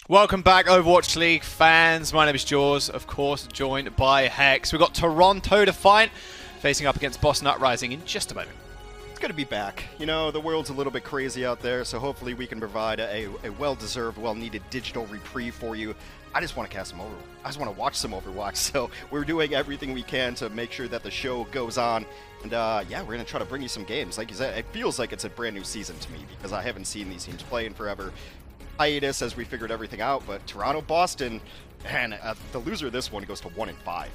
Welcome back, Overwatch League fans. My name is Jaws, of course, joined by Hex. We've got Toronto Defiant facing up against Boston Uprising in just a moment. It's good to be back. You know, the world's a little bit crazy out there, so hopefully we can provide a well-deserved, well-needed digital reprieve for you. I just want to cast some Overwatch. I just want to watch some Overwatch, so we're doing everything we can to make sure that the show goes on. And yeah, we're going to try to bring you some games. Like you said, it feels like it's a brand new season to me because I haven't seen these teams play in forever. Hiatus as we figured everything out, but Toronto, Boston, man, the loser of this one goes to 1-5.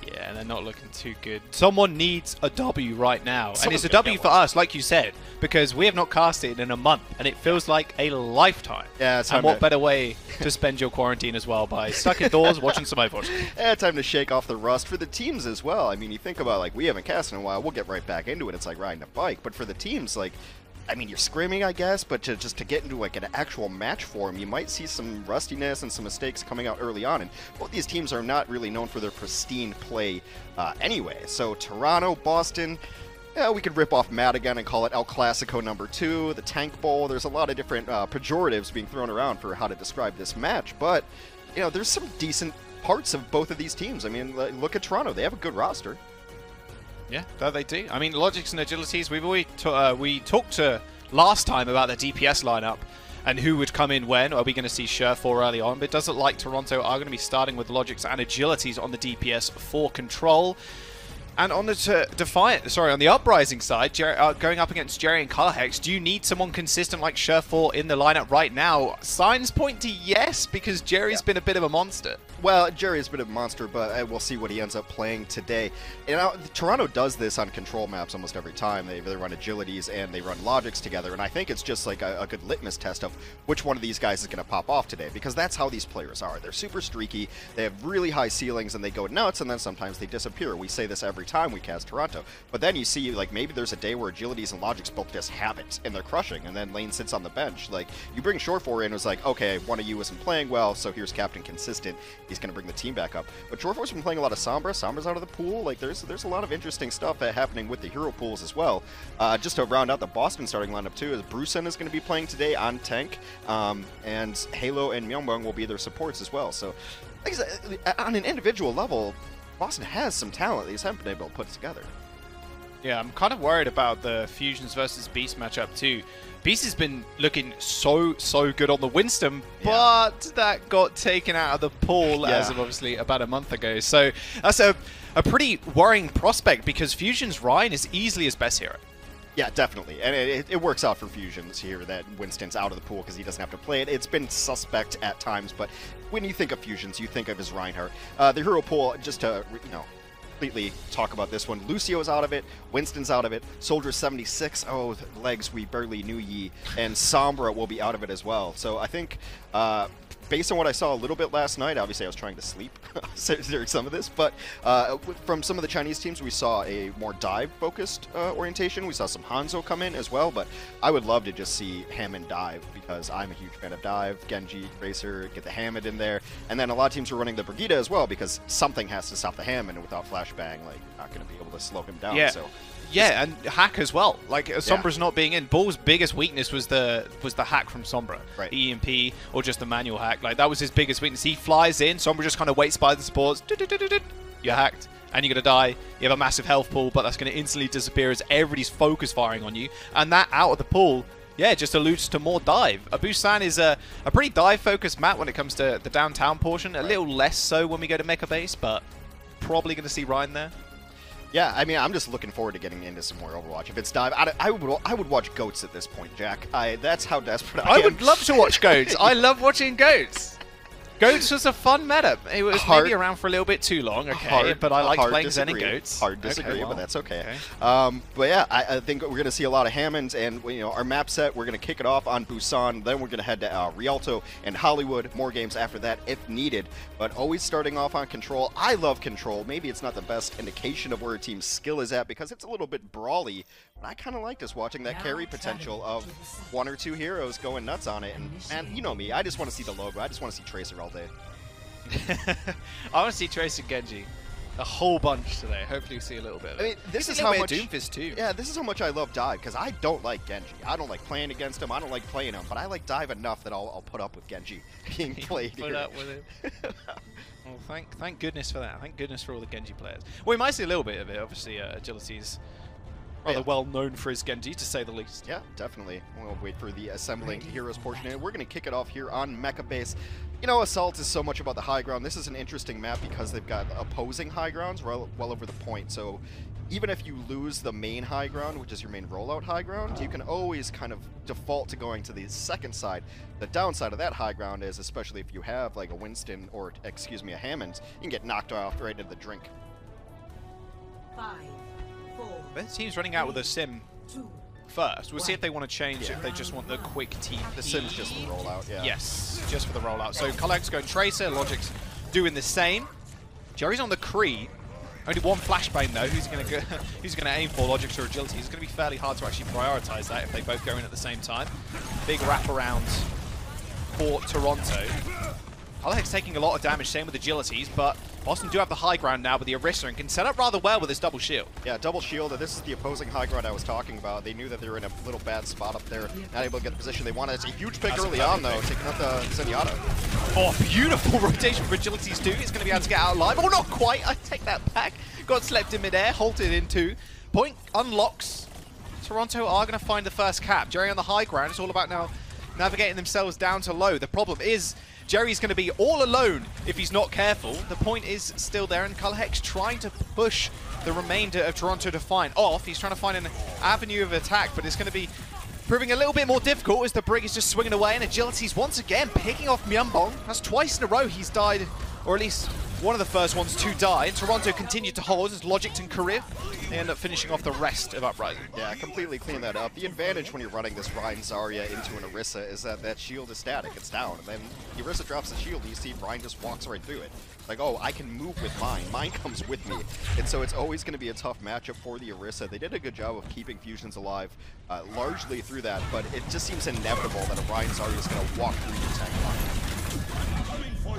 Yeah, they're not looking too good. Someone needs a W right now. And it's a W for one. us, like you said, because we have not casted in a month, and it feels like a lifetime. Yeah, it's and what better way to spend your quarantine as well by stuck indoors watching some Overwatch. Yeah, time to shake off the rust for the teams as well. I mean, you think about, like, we haven't cast in a while, we'll get right back into it. It's like riding a bike. But for the teams, like, I mean, you're screaming, I guess, but just to get into like an actual match form, you might see some rustiness and some mistakes coming out early on. And both these teams are not really known for their pristine play anyway. So Toronto, Boston, yeah, we could rip off Matt again and call it El Clasico #2, the Tank Bowl. There's a lot of different pejoratives being thrown around for how to describe this match. But, you know, there's some decent parts of both of these teams. I mean, look at Toronto. They have a good roster. Yeah, that they do. I mean, logics and agilities, we talked last time about the DPS lineup and who would come in when. Are we going to see Sherfor early on? But it doesn't like Toronto are going to be starting with logics and agilities on the DPS for control. And on the Defiant, sorry, on the Uprising side, going up against Jerry and Carhex, do you need someone consistent like Sherfor in the lineup right now? Signs point to yes, because Jerry's been a bit of a monster. Well, Jerry's been a monster, but we'll see what he ends up playing today. You know, Toronto does this on control maps almost every time. They run agilities and they run logics together, and I think it's just like a good litmus test of which one of these guys is going to pop off today, because that's how these players are. They're super streaky, they have really high ceilings, and they go nuts, and then sometimes they disappear. We say this every time we cast Toronto, but then you see, like, maybe there's a day where agilities and logics both just have it, and they're crushing, and then Lane sits on the bench. Like, you bring Sherfor in, and it was like, okay, one of you isn't playing well, so here's Captain Consistent. He's going to bring the team back up. But Sherfor's been playing a lot of Sombra. Sombra's out of the pool. Like, there's a lot of interesting stuff happening with the hero pools as well. Just to round out the Boston starting lineup too, is Brusen is going to be playing today on tank, and Halo and Myeongbong will be their supports as well. So, like I said, on an individual level, Boston has some talent they just haven't been able to put together. Yeah, I'm kind of worried about the Fusions versus Beast matchup too. Beast has been looking so good on the Winston, but that got taken out of the pool as of obviously about a month ago. So that's a pretty worrying prospect, because Fusion's Ryan is easily his best hero. Yeah, definitely. And it works out for Fusions here that Winston's out of the pool because he doesn't have to play it. It's been suspect at times, but when you think of Fusions, you think of his Reinhardt. The hero pool, just to, you know, completely talk about this one. Lucio's out of it, Winston's out of it, Soldier 76, oh, legs we barely knew ye, and Sombra will be out of it as well. So I think, based on what I saw a little bit last night, obviously I was trying to sleep during some of this, but from some of the Chinese teams, we saw a more dive-focused orientation. We saw some Hangzhou come in as well, but I would love to just see Hammond dive, because I'm a huge fan of dive, Genji, Tracer, get the Hammond in there, and then a lot of teams are running the Brigida as well, because something has to stop the Hammond, and without Flashbang, like, not going to be able to slow him down. Yeah. So. Yeah, and hack as well. Like, Sombra's not being in. Bull's biggest weakness was the hack from Sombra. Right. The EMP or just the manual hack. Like, that was his biggest weakness. He flies in, Sombra just kind of waits by the supports. You're hacked, and you're going to die. You have a massive health pool, but that's going to instantly disappear as everybody's focus firing on you. And that out of the pool, yeah, just alludes to more dive. Abu-San is a pretty dive-focused map when it comes to the downtown portion. A little less so when we go to Mecha Base, but probably going to see Ryan there. Yeah, I mean, I'm just looking forward to getting into some more Overwatch. If it's dive, I would watch Goats at this point, Jack. That's how desperate I am. I would love to watch Goats. I love watching Goats. Goats was a fun meta. It was maybe around for a little bit too long, but I like playing Zen and Goats. Hard disagree, but that's okay. But yeah, I think we're going to see a lot of Hammonds, and you know, our map set, we're going to kick it off on Busan, then we're going to head to Rialto and Hollywood, more games after that if needed, but always starting off on Control. I love Control. Maybe it's not the best indication of where a team's skill is at, because it's a little bit brawly, but I kind of like just watching that carry potential of one or two heroes going nuts on it, and you know me, I just want to see the logo. I just want to see Tracer all day. I want to see Tracer Genji. a whole bunch today. Hopefully we see a little bit of it. I mean, this is a how bit much of Doomfist too. Yeah, this is how much I love Dive, because I don't like Genji. I don't like playing against him. I don't like playing him, but I like Dive enough that I'll put up with Genji being played here. Put up with it. Well, thank goodness for that. Thank goodness for all the Genji players. Well, we might see a little bit of it. Obviously, Agility's rather well known for his Genji, to say the least. Yeah, definitely. We'll wait for the assembling heroes portion, and we're going to kick it off here on Mecha Base. You know, Assault is so much about the high ground. This is an interesting map because they've got opposing high grounds well over the point. So even if you lose the main high ground, which is your main rollout high ground, you can always kind of default to going to the second side. The downside of that high ground is, especially if you have like a Winston or, excuse me, a Hammond, you can get knocked off right into the drink. 5, 4. Both teams running out with a sim first. We'll see if they want to change, if they just want the quick TP. The sim's just the rollout, yeah. Yes, just for the rollout. So Collect's going Tracer, Logic's doing the same. Jerry's on the Creed. Only one flashbang though. Who's going to aim for? Logic's or Agility? It's going to be fairly hard to actually prioritize that if they both go in at the same time. Big wraparound for Toronto. Collect's taking a lot of damage, same with Agilities, but Boston do have the high ground now with the Orisa and can set up rather well with this double shield. Yeah, double shield. This is the opposing high ground I was talking about. They knew that they were in a little bad spot up there, not able to get the position they wanted. It's a huge pick early on, though, taking out the Zenyatta. Oh, beautiful rotation for Agilities too. He's going to be able to get out alive. Oh, not quite. I take that back. Got slept in midair, halted in two. Point unlocks. Toronto are going to find the first cap. Jerry on the high ground. It's all about now navigating themselves down to low. The problem is Jerry's going to be all alone if he's not careful. The point is still there, and Colhex trying to push the remainder of Toronto Defiant off. He's trying to find an avenue of attack, but it's going to be proving a little bit more difficult as the Brig is just swinging away, and Agility's once again picking off Myunbong. That's twice in a row he's died, or at least one of the first ones to die. And Toronto continued to hold as Logic and Korea. They end up finishing off the rest of Uprising. Yeah, completely clean that up. The advantage when you're running this Ryan Zarya into an Orisa is that that shield is static. It's down. And then the Orisa drops the shield, and you see Ryan just walks right through it. Like, oh, I can move with mine. Mine comes with me. And so it's always going to be a tough matchup for the Orisa. They did a good job of keeping Fusions alive largely through that, but it just seems inevitable that a Ryan Zarya is going to walk through your tank line.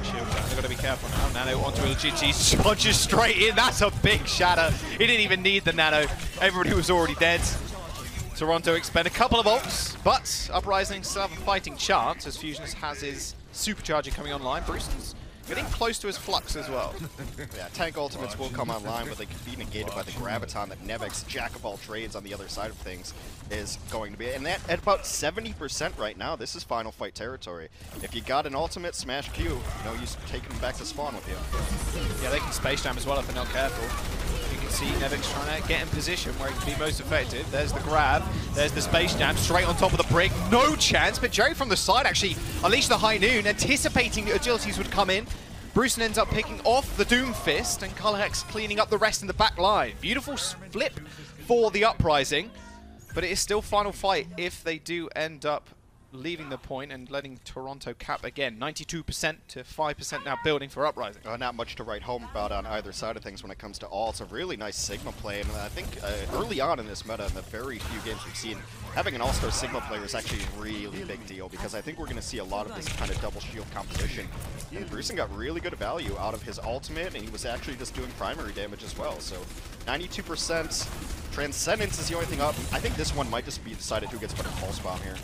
Shield down. They've got to be careful now. Nano onto LGT, punches straight in. That's a big shatter. He didn't even need the Nano. Everybody was already dead. Toronto expend a couple of ults, but Uprising still have a fighting chance as Fusions has his supercharger coming online. Brewston's getting close to his flux as well. Yeah, tank ultimates will come online, but they can be negated by the Graviton that Nevix, jack of all trades on the other side of things, is going to be. And that at about 70% right now, this is final fight territory. If you got an ultimate, smash Q, you know, you take them back to spawn with you. Yeah, they can space jam as well if they're not careful. You can see Nevix trying to get in position where he can be most effective. There's the grab, there's the space jam, straight on top of the Brig. No chance, but Jerry from the side actually unleashed the High Noon, anticipating the Agilities would come in. Brewston ends up picking off the Doom Fist, and Colhex cleaning up the rest in the back line. Beautiful flip for the Uprising, but it is still final fight if they do end up leaving the point and letting Toronto cap again. 92% to 5% now building for Uprising. Not much to write home about on either side of things when it comes to all. It's a really nice Sigma play, and I think early on in this meta, in the very few games we've seen, having an all-star Sigma player is actually a really big deal, because I think we're going to see a lot of this kind of double shield composition. And Brewston got really good value out of his ultimate, and he was actually just doing primary damage as well. So 92%. Transcendence is the only thing up. I think this one might just be decided who gets better pulse bomb here.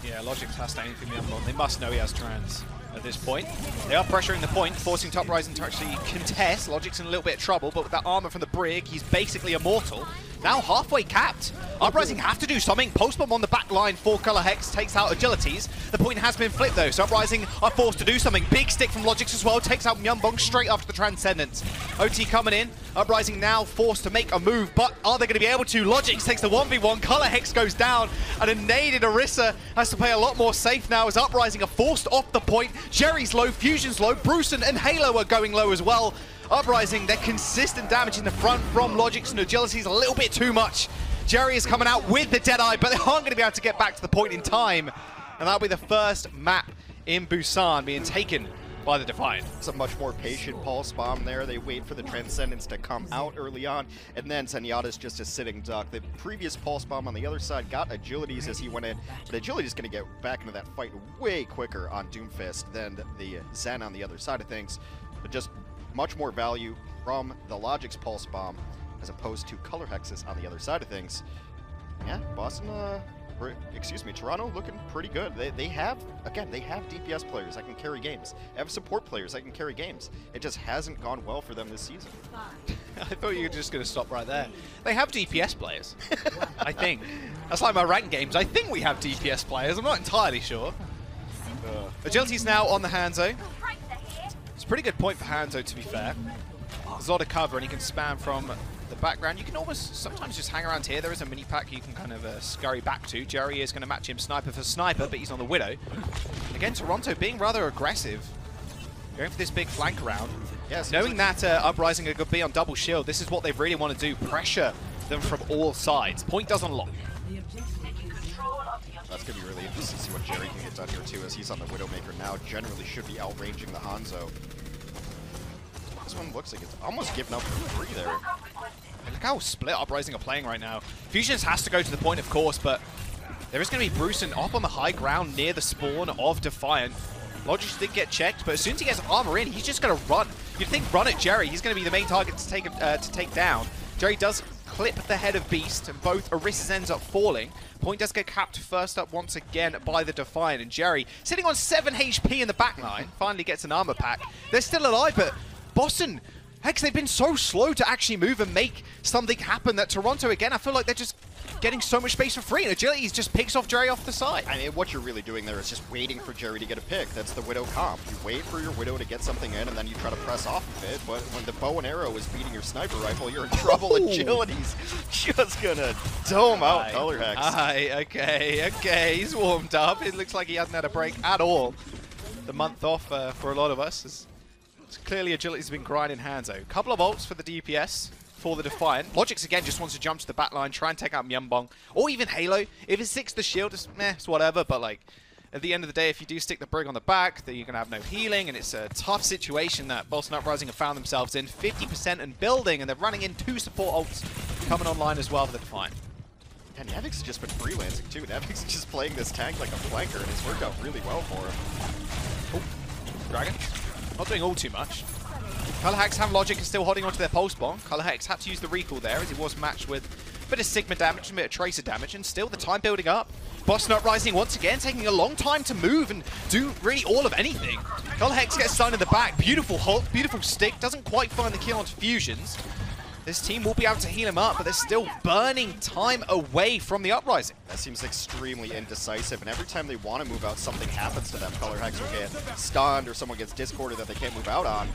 Yeah, Logic has to aim for Myunbong. They must know he has trans at this point. They are pressuring the point, forcing Uprising to actually contest. Logic's in a little bit of trouble, but with that armor from the Brig, he's basically immortal. Now halfway capped. Uprising have to do something. Post bomb on the back line for Color Hex takes out Agilities. The point has been flipped though, so Uprising are forced to do something. Big stick from Logix as well, takes out Myunbong straight after the Transcendence. OT coming in. Uprising now forced to make a move, but are they going to be able to? Logix takes the 1v1. Color Hex goes down, and a naded Orisa has to play a lot more safe now as Uprising are forced off the point. Jerry's low, Fusion's low, Brewston and Halo are going low as well. Uprising, their consistent damage in the front from Logix and Agility is a little bit too much. Jerry is coming out with the Deadeye, but they aren't going to be able to get back to the point in time. And that'll be the first map in Busan being taken by the Defiant. It's a much more patient pulse bomb there. They wait for the Transcendence to come out early on, and then Zenyatta's just a sitting duck. The previous pulse bomb on the other side got Agilities as he went in, but Agility's going to get back into that fight way quicker on Doomfist than the Zen on the other side of things. But just much more value from the Logic's Pulse Bomb, as opposed to Color Hexes on the other side of things. Yeah, Boston, Toronto looking pretty good. They have DPS players that can carry games. They have support players that can carry games. It just hasn't gone well for them this season. I thought you were just going to stop right there. They have DPS players, I think. That's like my ranked games. I think we have DPS players. I'm not entirely sure. Agility's now on the Hangzhou. It's a pretty good point for Hangzhou, to be fair. There's a lot of cover, and he can spam from the background. You can almost sometimes just hang around here. There is a mini pack you can kind of scurry back to. Jerry is going to match him sniper for sniper, but he's on the Widow. Again, Toronto being rather aggressive, going for this big flank around. Yes, knowing that Uprising are going to be on double shield, this is what they really want to do, pressure them from all sides. Point does unlock. That's going to be really interesting to see what Jerry can get done here too, as he's on the Widowmaker now. Generally should be outranging the Hangzhou. This one looks like it's almost given up for free there. Look how split Uprising are playing right now. Fusions has to go to the point, of course, but there is going to be Brucean up on the high ground near the spawn of Defiant. Logix did get checked, but as soon as he gets armor in, he's just going to run. You'd think run at Jerry. He's going to be the main target to take down. Jerry does clip the head of Beast, and both Orises ends up falling. Point does get capped first up once again by the Defiant, and Jerry, sitting on 7 HP in the backline, finally gets an armor pack. They're still alive, but Boston, heck, they've been so slow to actually move and make something happen that Toronto, again, I feel like they're just getting so much space for free, and Agility just picks off Jerry off the side. I mean, what you're really doing there is just waiting for Jerry to get a pick. That's the Widow comp. You wait for your Widow to get something in, and then you try to press off of it, but when the bow and arrow is beating your sniper rifle, you're in trouble. Agility's just gonna dome out Color Hex. Okay, he's warmed up. It looks like he hasn't had a break at all. The month off for a lot of us. It's clearly Agility's been grinding Hangzhou. Couple of ults for the DPS. For the Defiant. Logix again just wants to jump to the back line, try and take out Myeongbong, or even Halo. If it sticks the shield, it's meh, it's whatever, but like, at the end of the day, if you do stick the Brig on the back, then you're going to have no healing, and it's a tough situation that Boston Uprising have found themselves in. 50% and building, and they're running in 2 support ults coming online as well for the Defiant. And Nevix has just been freelancing too. Nevix is just playing this tank like a flanker, and it's worked out really well for him. Oh, Dragons. Not doing all too much. Color Hex and Logic are still holding onto their pulse bomb. Color Hex had to use the recall there as he was matched with a bit of Sigma damage, a bit of Tracer damage, and still the time building up. Boston Uprising once again taking a long time to move and do really all of anything. Color Hex gets stunned in the back. Beautiful Hulk, beautiful stick. Doesn't quite find the kill onto Fusions. This team will be able to heal him up, but they're still burning time away from the Uprising. That seems extremely indecisive, and every time they want to move out, something happens to them. Color Hex will get stunned, or someone gets discorded that they can't move out on.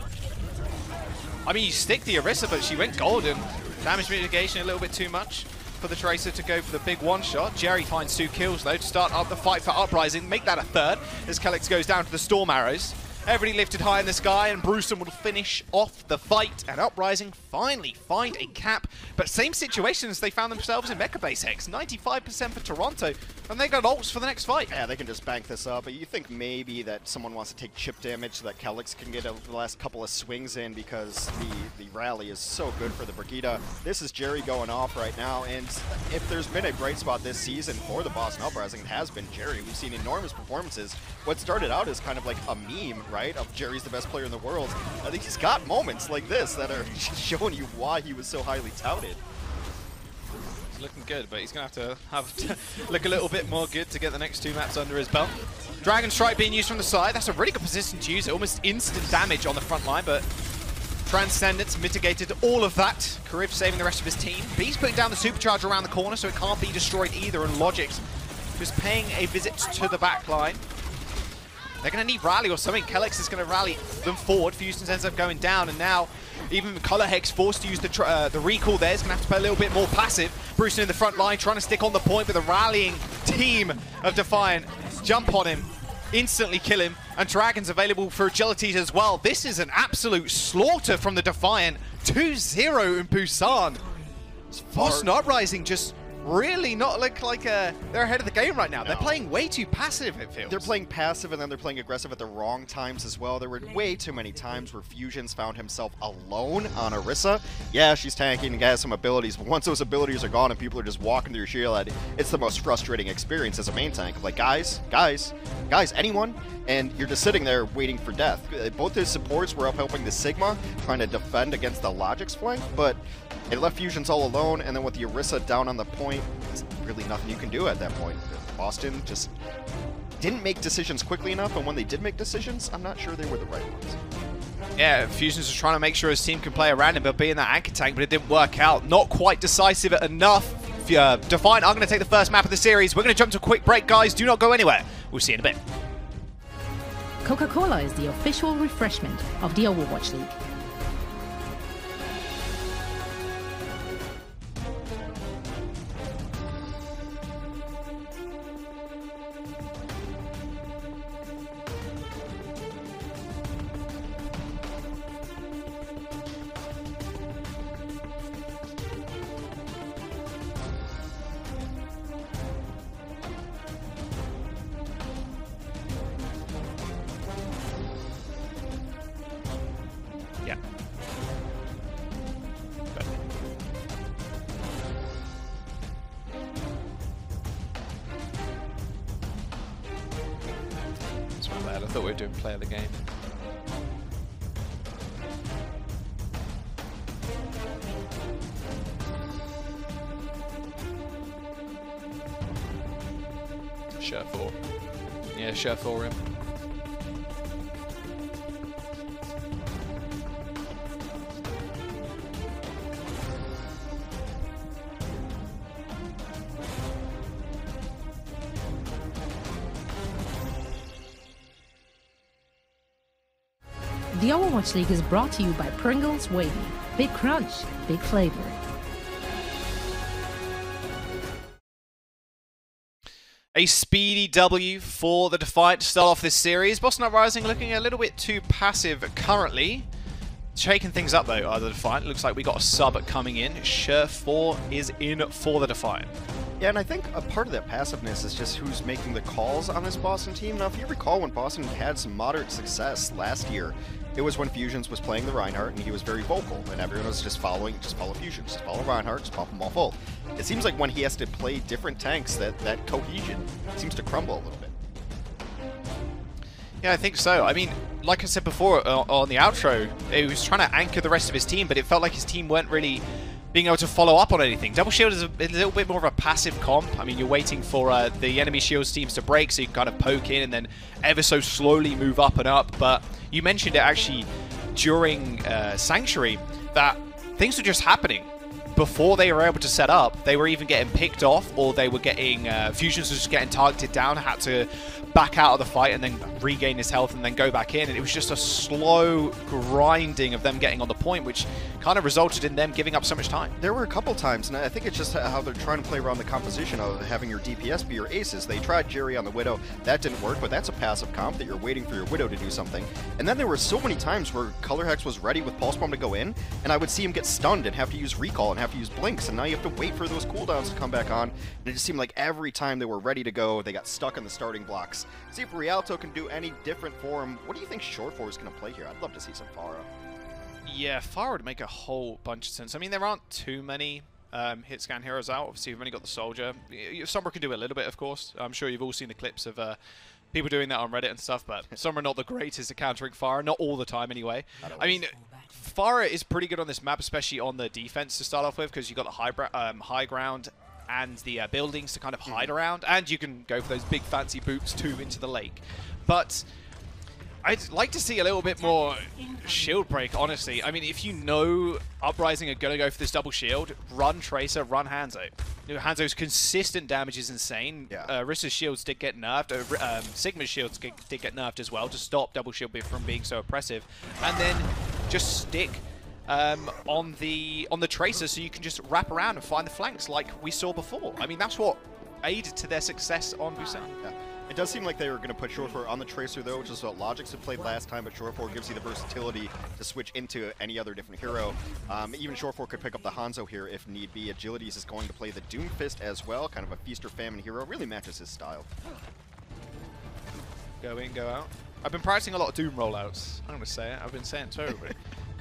I mean, you stick the Orisa, but she went golden. Damage mitigation a little bit too much for the Tracer to go for the big one-shot. Jerry finds 2 kills, though, to start up the fight for Uprising. Make that a 3rd as Kellex goes down to the Storm Arrows. Everybody lifted high in the sky, and Brewston will finish off the fight, and Uprising finally find a cap. But same situation as they found themselves in Mecha Base Hex. 95% for Toronto, and they got ults for the next fight. Yeah, they can just bank this up, but you think maybe that someone wants to take chip damage so that Kellex can get the last couple of swings in, because the rally is so good for the Brigitte. This is Jerry going off right now, and if there's been a bright spot this season for the Boston Uprising, it has been Jerry. We've seen enormous performances. What started out as kind of like a meme, right, of Jerry's the best player in the world. I think he's got moments like this that are showing you why he was so highly touted. He's looking good, but he's going to have to look a little bit more good to get the next 2 maps under his belt. Dragon Strike being used from the side. That's a really good position to use. Almost instant damage on the front line, but Transcendence mitigated all of that. Karif saving the rest of his team. Beast putting down the Supercharger around the corner, so it can't be destroyed either, and Logix just paying a visit to the back line. They're going to need rally or something. Kellex is going to rally them forward. Fusions ends up going down, and now even Color Hex forced to use the recall there. He's going to have to play a little bit more passive. Brewston in the front line trying to stick on the point, but the rallying team of Defiant jump on him, instantly kill him, and Dragons available for Agilities as well. This is an absolute slaughter from the Defiant. 2-0 in Busan. Boston Uprising just really not look like they're ahead of the game right now. No. They're playing way too passive, it feels. They're playing passive, and then they're playing aggressive at the wrong times as well. There were way too many times where Fusions found himself alone on Orisa. Yeah, she's tanking and has some abilities, but once those abilities are gone and people are just walking through your shield, it's the most frustrating experience as a main tank. Like, guys, anyone? And you're just sitting there waiting for death. Both his supports were up helping the Sigma, trying to defend against the Logic's flank, but it left Fusions all alone, and then with the Orisa down on the point, there's really nothing you can do at that point. Boston just didn't make decisions quickly enough, and when they did make decisions, I'm not sure they were the right ones. Yeah, Fusions was trying to make sure his team could play around him, but being that anchor tank, but it didn't work out. Not quite decisive enough. Defiant are going to take the first map of the series. We're going to jump to a quick break, guys. Do not go anywhere. We'll see you in a bit. Coca-Cola is the official refreshment of the Overwatch League. I thought we were doing play of the game. Shirt 4. Yeah, shirt 4 rim. The Overwatch League is brought to you by Pringles Wavy. Big crunch, big flavor. A speedy W for the Defiant to start off this series. Boston Uprising looking a little bit too passive currently. Shaking things up though, the Defiant. Looks like we got a sub coming in. Shirt 4 is in for the Defiant. Yeah, and I think a part of that passiveness is just who's making the calls on this Boston team. Now, if you recall when Boston had some moderate success last year, it was when Fusions was playing the Reinhardt and he was very vocal, and everyone was just follow Fusions, just follow Reinhardt, just pop them all full. It seems like when he has to play different tanks, that cohesion seems to crumble a little bit. Yeah, I think so. I mean, like I said before on the outro, he was trying to anchor the rest of his team, but it felt like his team weren't really being able to follow up on anything. Double Shield is a little bit more of a passive comp. I mean, you're waiting for the enemy shields teams to break, so you can kind of poke in and then ever so slowly move up and up. But you mentioned it actually during Sanctuary that things were just happening. Before they were able to set up, they were even getting picked off, or they were getting Fusions was just getting targeted down, had to back out of the fight and then regain his health and then go back in, and it was just a slow grinding of them getting on the point, which kind of resulted in them giving up so much time. There were a couple times, and I think it's just how they're trying to play around the composition of having your DPS be your aces. They tried Jerry on the Widow, that didn't work, but that's a passive comp that you're waiting for your Widow to do something. And then there were so many times where Color Hex was ready with Pulse Bomb to go in, and I would see him get stunned and have to use Recall and have to use Blinks, and now you have to wait for those cooldowns to come back on, and it just seemed like every time they were ready to go, they got stuck in the starting blocks. See if Rialto can do any different for him. What do you think Short 4 is going to play here? I'd love to see some Pharah. Yeah, Pharah would make a whole bunch of sense. I mean, there aren't too many hit scan heroes out. Obviously, we've only got the Soldier. Sombra can do a little bit, of course. I'm sure you've all seen the clips of people doing that on Reddit and stuff, but Sombra not the greatest at countering Pharah, not all the time anyway. I mean, Pharah is pretty good on this map, especially on the defense to start off with, because you've got the high ground and the buildings to kind of hide around, and you can go for those big fancy boots too into the lake. But I'd like to see a little bit more shield break, honestly. I mean, if you know Uprising are going to go for this double shield, run Tracer, run Hangzhou. You know, Hangzhou's consistent damage is insane. Yeah. Risa's shields did get nerfed. Sigma's shields did get nerfed as well to stop double shield from being so oppressive. And then just stick on the Tracer so you can just wrap around and find the flanks like we saw before. I mean, that's what aided to their success on Busan. Yeah. It does seem like they were going to put Short 4 on the Tracer, though, which is what Logix had played last time, but Short 4 gives you the versatility to switch into any other different hero. Even Short 4 could pick up the Hangzhou here if need be. Agilities is going to play the Doomfist as well, kind of a feast or famine hero. Really matches his style. Go in, go out. I've been practicing a lot of Doom rollouts. I'm going to say it. I've been saying it to everybody.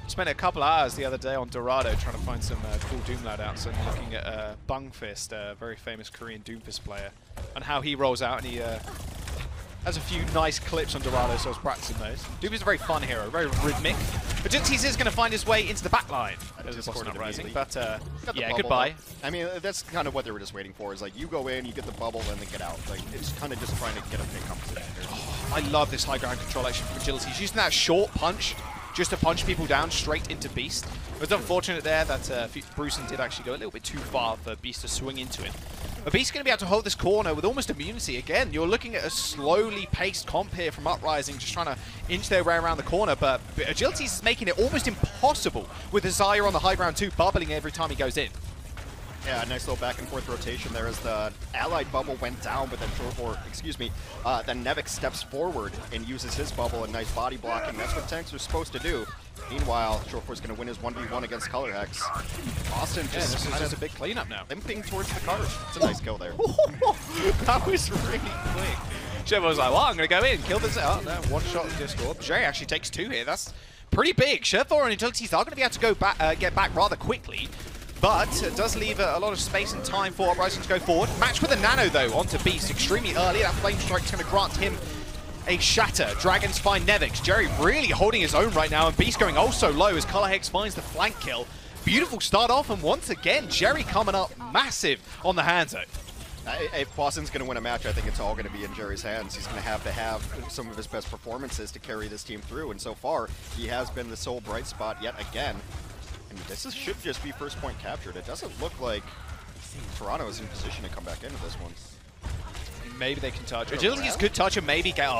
Spent a couple hours the other day on Dorado trying to find some cool Doom loadouts and looking at Bungfist, a very famous Korean Doomfist player, and how he rolls out, and he has a few nice clips on Dorado, so I was practicing those. Doom is a very fun hero, very rhythmic. Agilities is going to find his way into the back line as it's Uprising, but yeah, goodbye. I mean, that's kind of what they were just waiting for, is like, you go in, you get the bubble, and then get out. Like, it's kind of just trying to get a big composition here. Oh, I love this high ground control action from Agilities. Using that short punch just to punch people down straight into Beast. It was unfortunate there that Brucen did actually go a little bit too far for Beast to swing into him. But Beast's going to be able to hold this corner with almost immunity. Again, you're looking at a slowly paced comp here from Uprising, just trying to inch their way around the corner, but Agilities is making it almost impossible with Desire on the high ground too, bubbling every time he goes in. Yeah, nice little back and forth rotation there as the allied bubble went down, but then then Nevik steps forward and uses his bubble and nice body blocking. That's what tanks are supposed to do. Meanwhile, Short4's going to win his 1v1 against Color Hex. Austin just this is just a big cleanup now. Limping towards the cart. It's a nice kill there. That was really quick. Sheva was like, well, I'm going to go in, kill this. Oh, no, one shot just scored. Jerry actually takes 2 here. That's pretty big. Sheva and Agilities are going to be able to go back, get back rather quickly. But it does leave a lot of space and time for Uprising to go forward. Match with a Nano, though, onto Beast extremely early. That Flame Strike's going to grant him a shatter. Dragons find Nevix. Jerry really holding his own right now, and Beast going oh so low as Color Hex finds the flank kill. Beautiful start off, and once again, Jerry coming up massive on the Hangzhou. If Boston's going to win a match, I think it's all going to be in Jerry's hands. He's going to have some of his best performances to carry this team through, and so far, he has been the sole bright spot yet again. And this should just be first point captured. It doesn't look like Toronto is in position to come back into this one. Maybe they can touch. Agilities could touch and maybe get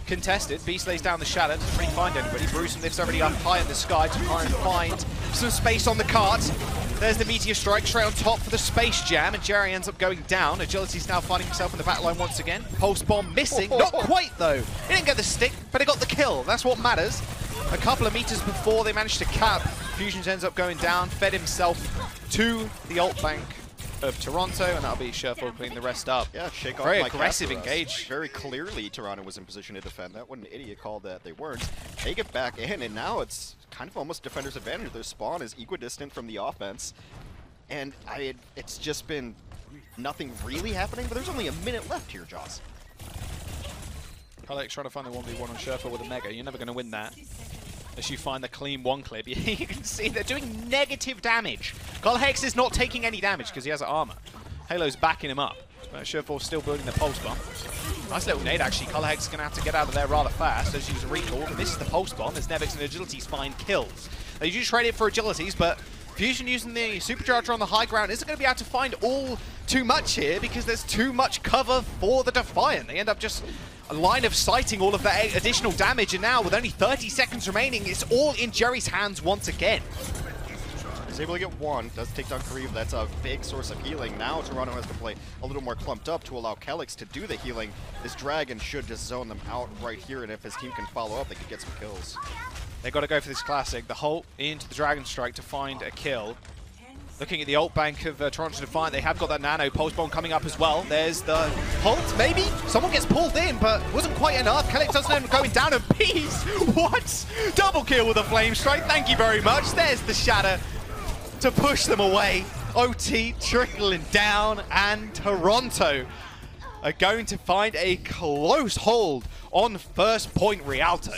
contested. Beast lays down the shadow, doesn't really find anybody. Brucen lifts everybody up high in the sky to try and find some space on the cart. There's the Meteor Strike straight on top for the Space Jam, and Jerry ends up going down. Agility's now finding himself in the back line once again. Pulse Bomb missing. Not quite, though. He didn't get the stick, but he got the kill. That's what matters. A couple of meters before they managed to cap, Fusions ends up going down, fed himself to the ult bank of Toronto, and that'll be Shuffle cleaning the rest up. Yeah, shake off. Very aggressive engage. Very clearly, Toronto was in position to defend. That wasn't an idiot call that they weren't. They get back in, and now it's kind of almost defender's advantage. Their spawn is equidistant from the offense, and it's just been nothing really happening, but there's only a minute left here, Joss. Alex trying to find the 1v1 on Sherpa with a Mega. You're never going to win that unless you find the clean 1 clip. You can see they're doing negative damage. Hex is not taking any damage because he has armor. Halo's backing him up. Sherfor's still building the Pulse Bomb. Nice little nade, actually. Hex is going to have to get out of there rather fast as use a recall. But this is the Pulse Bomb as Nevix and Agilities find kills. They do trade it for Agilities, but Fusion using the Supercharger on the high ground isn't going to be able to find all too much here because there's too much cover for the Defiant. They end up just a line of sighting all of that additional damage, and now with only 30 seconds remaining, it's all in Jerry's hands once again. He's able to get 1, does take down Kareev. That's a big source of healing. Now Toronto has to play a little more clumped up to allow Kelix to do the healing. This Dragon should just zone them out right here, and if his team can follow up, they could get some kills. They've got to go for this classic, the Holt into the Dragon Strike to find a kill. Looking at the ult bank of Toronto Defiant, they have got that Nano Pulse Bomb coming up as well. There's the Holt, maybe? Someone gets pulled in, but wasn't quite enough. Kelix doesn't end up going down, and Peace, what? Double kill with a Flame Strike, thank you very much. There's the Shatter to push them away. OT trickling down, and Toronto are going to find a close hold on first point Rialto.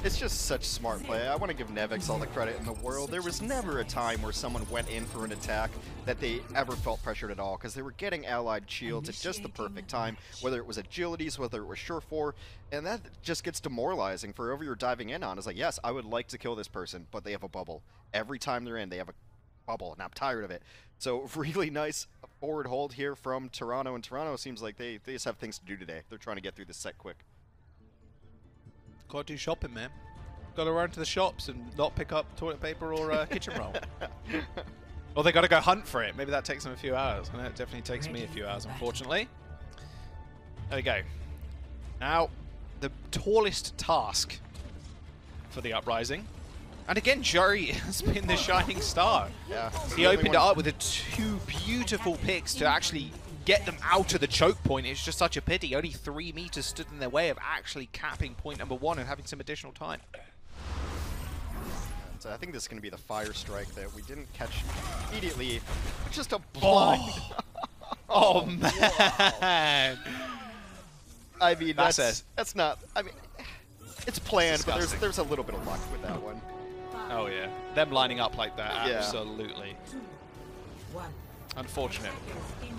It's just such smart play. I want to give Nevix all the credit in the world. There was never a time where someone went in for an attack that they ever felt pressured at all, because they were getting allied shields at just the perfect time, whether it was Agilities, whether it was Sure4, and that just gets demoralizing for whoever you're diving in on. It's like, yes, I would like to kill this person, but they have a bubble. Every time they're in, they have a bubble, and I'm tired of it. So really nice forward hold here from Toronto, and Toronto seems like they just have things to do today. They're trying to get through this set quick. Gotta do shopping, man. Gotta run to the shops and not pick up toilet paper or kitchen roll. Or they gotta go hunt for it. Maybe that takes them a few hours. And that definitely takes me a few hours, unfortunately. There we go. Now, the tallest task for the Uprising. And again, Jerry has been the shining star. Yeah. He opened it up with the 2 beautiful picks to actually get them out of the choke point. It's just such a pity. Only 3 meters stood in their way of actually capping point number 1 and having some additional time. So I think this is going to be the fire strike that we didn't catch immediately. Just a blind. Oh man! I mean, That's that's not. I mean, it's planned, but Disgusting. there's a little bit of luck with that one. Oh yeah, them lining up like that, Yeah. absolutely. 1. Unfortunate.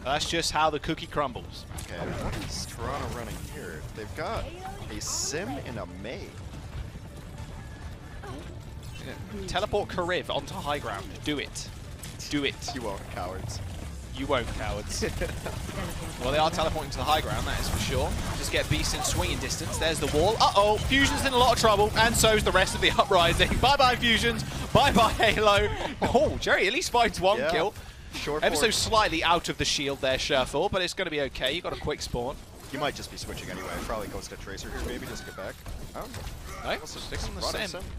That's just how the cookie crumbles. Okay, what is Toronto running here? They've got a Sim and a May. Teleport Kariv onto high ground. Do it. Do it. You won't, cowards. You won't, cowards. Well, they are teleporting to the high ground, that is for sure. Just get Beast in swinging distance. There's the wall. Uh-oh, Fusion's in a lot of trouble, and so's the rest of the Uprising. Bye-bye, Fusions. Bye-bye, Halo. Oh, Jerry at least finds 1 Yeah. kill. Short Ever so forward. slightly out of the shield there, Sherfor, but it's going to be okay. You got a quick spawn. You might just be switching anyway. Probably goes to Tracer here, maybe, just to get back. Oh, No, stick on the running Sim. Sim.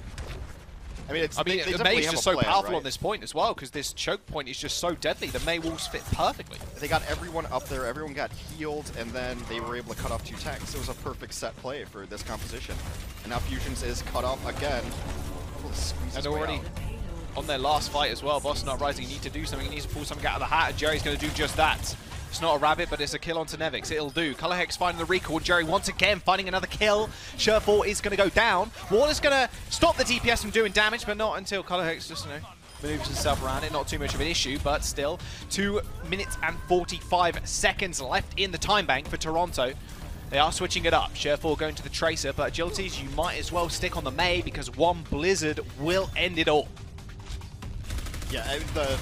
I mean, it's, I mean, they the definitely May's have just a so plan, powerful right? on this point as well, because this choke point is just so deadly. The May walls fit perfectly. They got everyone up there, everyone got healed, and then they were able to cut off 2 tanks. It was a perfect set play for this composition. And now Fusions is cut off again. Oh, squeeze his And way already out. on their last fight as well, Boston Uprising need to do something. He needs to pull something out of the hat, and Jerry's going to do just that. It's not a rabbit, but it's a kill onto Nevix. It'll do. Color Hex finding the recall. Jerry once again finding another kill. Sherfor is going to go down. Wall is going to stop the DPS from doing damage, but not until Color Hex just, moves himself around it. Not too much of an issue, but still 2 minutes and 45 seconds left in the time bank for Toronto. They are switching it up. Sherfor going to the Tracer, but Agilities, you might as well stick on the May because 1 Blizzard will end it all. Yeah, the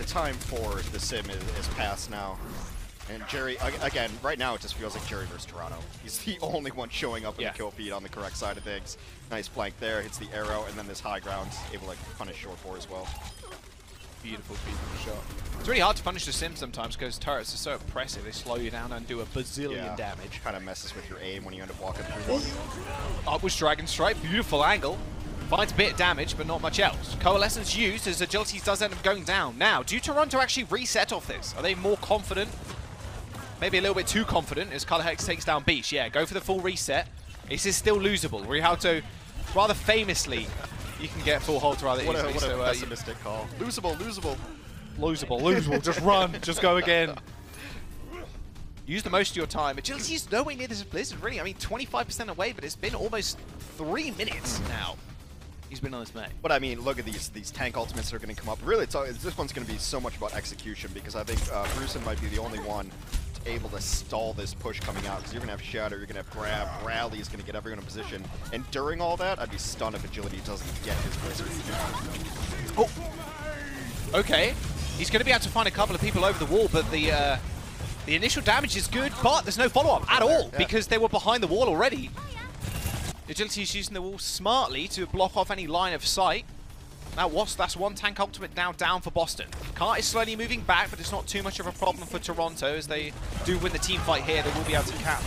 time for the Sim is past now. And Jerry, again, right now it just feels like Jerry versus Toronto. He's the only one showing up in the kill feed on the correct side of things. Nice flank there, hits the arrow, and then this high ground, able to punish short 4 as well. Beautiful, beautiful shot. It's really hard to punish the Sim sometimes because turrets are so oppressive. They slow you down and do a bazillion damage. Kind of messes with your aim when you end up walking through one. Upwards Dragon Strike, beautiful angle. Finds a bit of damage, but not much else. Coalescence used as Agilities does end up going down. Now, do Toronto actually reset off this? Are they more confident? Maybe a little bit too confident as Color Hex takes down Beast. Yeah, go for the full reset. This is still losable. Rihalto, rather famously, you can get full hold rather easily. What a pessimistic call. Losable, losable. Losable. Just run. Just go again. Use the most of your time. Agility is nowhere near this Blizzard, really. I mean, 25% away, but it's been almost 3 minutes now. He's been on this May. But I mean, look at these tank ultimates that are going to come up. Really, this one's going to be so much about execution because I think Brucein might be the only one able to stall this push coming out because you're going to have Shatter, you're going to have Grab, Rally is going to get everyone in position. And during all that, I'd be stunned if Agility doesn't get his Blizzard. Oh! Okay. He's going to be able to find a couple of people over the wall, but the initial damage is good, but there's no follow-up at all because they were behind the wall already. Agility is using the wall smartly to block off any line of sight. Now, that's 1 tank ultimate now down for Boston. Cart is slowly moving back, but it's not too much of a problem for Toronto as they do win the team fight here. They will be able to cap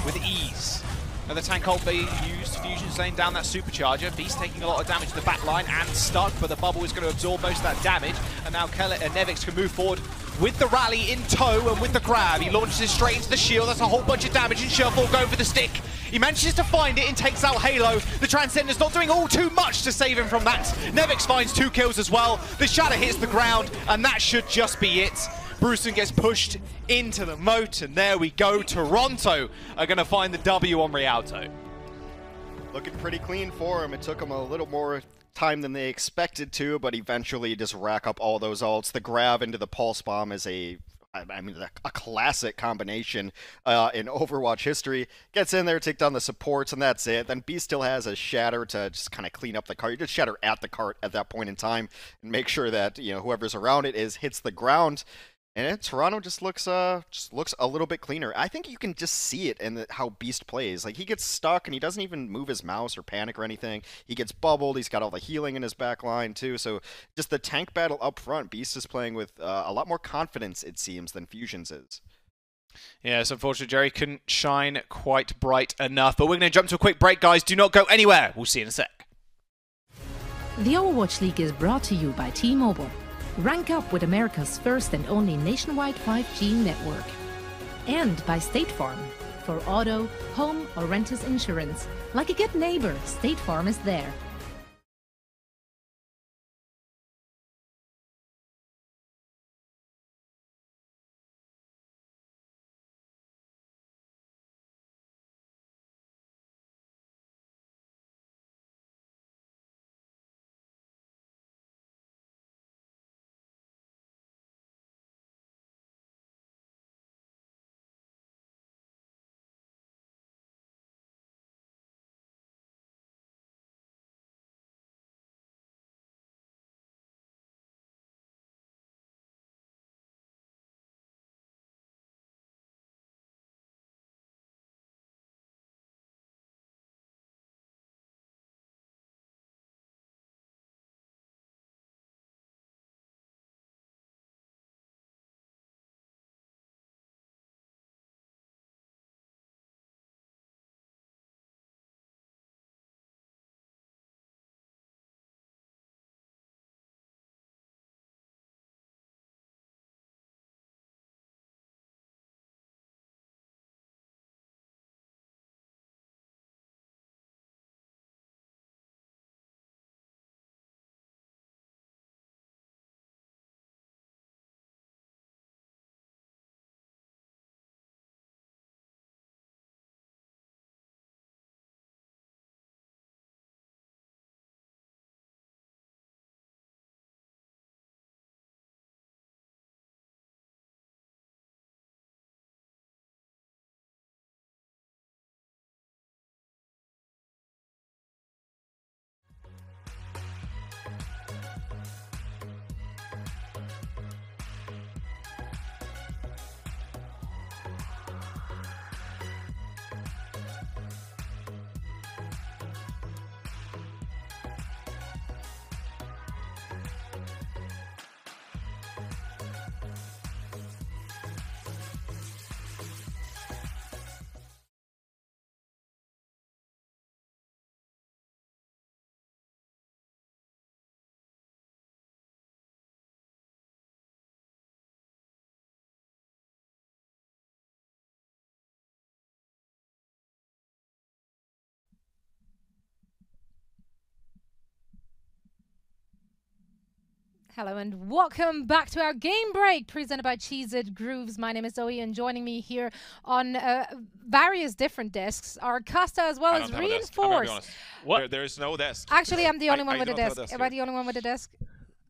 with ease. Another tank ult being used. Fusion's laying down that supercharger. Beast taking a lot of damage to the back line and stuck, but the bubble is going to absorb most of that damage. And now Nevix can move forward with the rally in tow and with the grab. He launches it straight into the shield. That's a whole bunch of damage, and Shuffle going for the stick. He manages to find it and takes out Halo. The Transcender's not doing all too much to save him from that. Nevix finds 2 kills as well. The Shatter hits the ground, and that should just be it. Brucein gets pushed into the moat, and there we go. Toronto are going to find the W on Rialto. Looking pretty clean for him. It took him a little more time than they expected to, but eventually just rack up all those ults. The grab into the Pulse Bomb is a classic combination in Overwatch history. Gets in there, take down the supports, and that's it. Then Beast still has a Shatter to just kind of clean up the cart. You just Shatter at the cart at that point in time and make sure that whoever's around it hits the ground. And Toronto just looks a little bit cleaner. I think you can just see it in how Beast plays. Like, he gets stuck and he doesn't even move his mouse or panic or anything. He gets bubbled. He's got all the healing in his back line too. So just the tank battle up front, Beast is playing with a lot more confidence, it seems, than Fusions is. Yes, unfortunately, Jerry couldn't shine quite bright enough. But we're going to jump to a quick break, guys. Do not go anywhere. We'll see you in a sec. The Overwatch League is brought to you by T-Mobile. Rank up with America's first and only nationwide 5G network. And by State Farm. For auto, home, or renters insurance. Like a good neighbor, State Farm is there. Hello and welcome back to our game break presented by Cheez-It Grooves. My name is Zoe and joining me here on various different desks are Costa as well as Reinforced. What? There is no desk. Actually, I'm the only one with a desk. Am I the only one with a desk?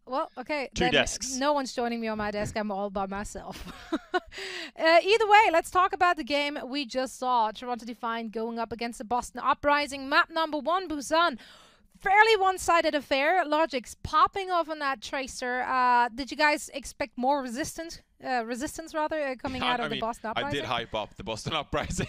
Well, okay. Two desks. No one's joining me on my desk. I'm all by myself. Either way, let's talk about the game we just saw. Toronto Defiant going up against the Boston Uprising. Map number 1, Busan. Fairly one-sided affair. Logic's popping off on that tracer. Did you guys expect more resistance coming out of the Boston Uprising? I did hype up the Boston Uprising.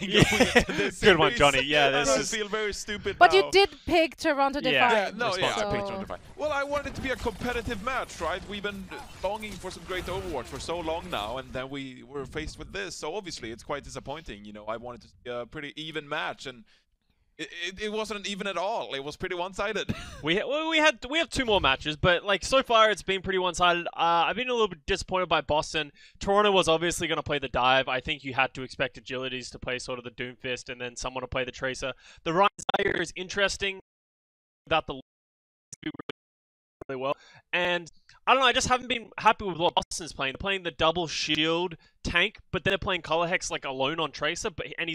Good one, Johnny. Yeah, this I is. feel very stupid But now. you did pick Toronto Defiant. I picked So- Toronto Defiant. Well, I wanted it to be a competitive match, right? We've been longing for some great Overwatch for so long now, and then we were faced with this. So obviously, it's quite disappointing. You know, I wanted to see a pretty even match, and it wasn't even at all. It was pretty one-sided. We have 2 more matches, but like so far it's been pretty one-sided. I've been a little bit disappointed by Boston. Toronto was obviously going to play the dive. I think you had to expect Agilities to play sort of the Doomfist and then someone to play the Tracer. The Ryan Zaire is interesting without the really well. And I don't know, I just haven't been happy with what Boston's playing. They're playing the double shield tank, but then they're playing Color Hex like alone on Tracer, and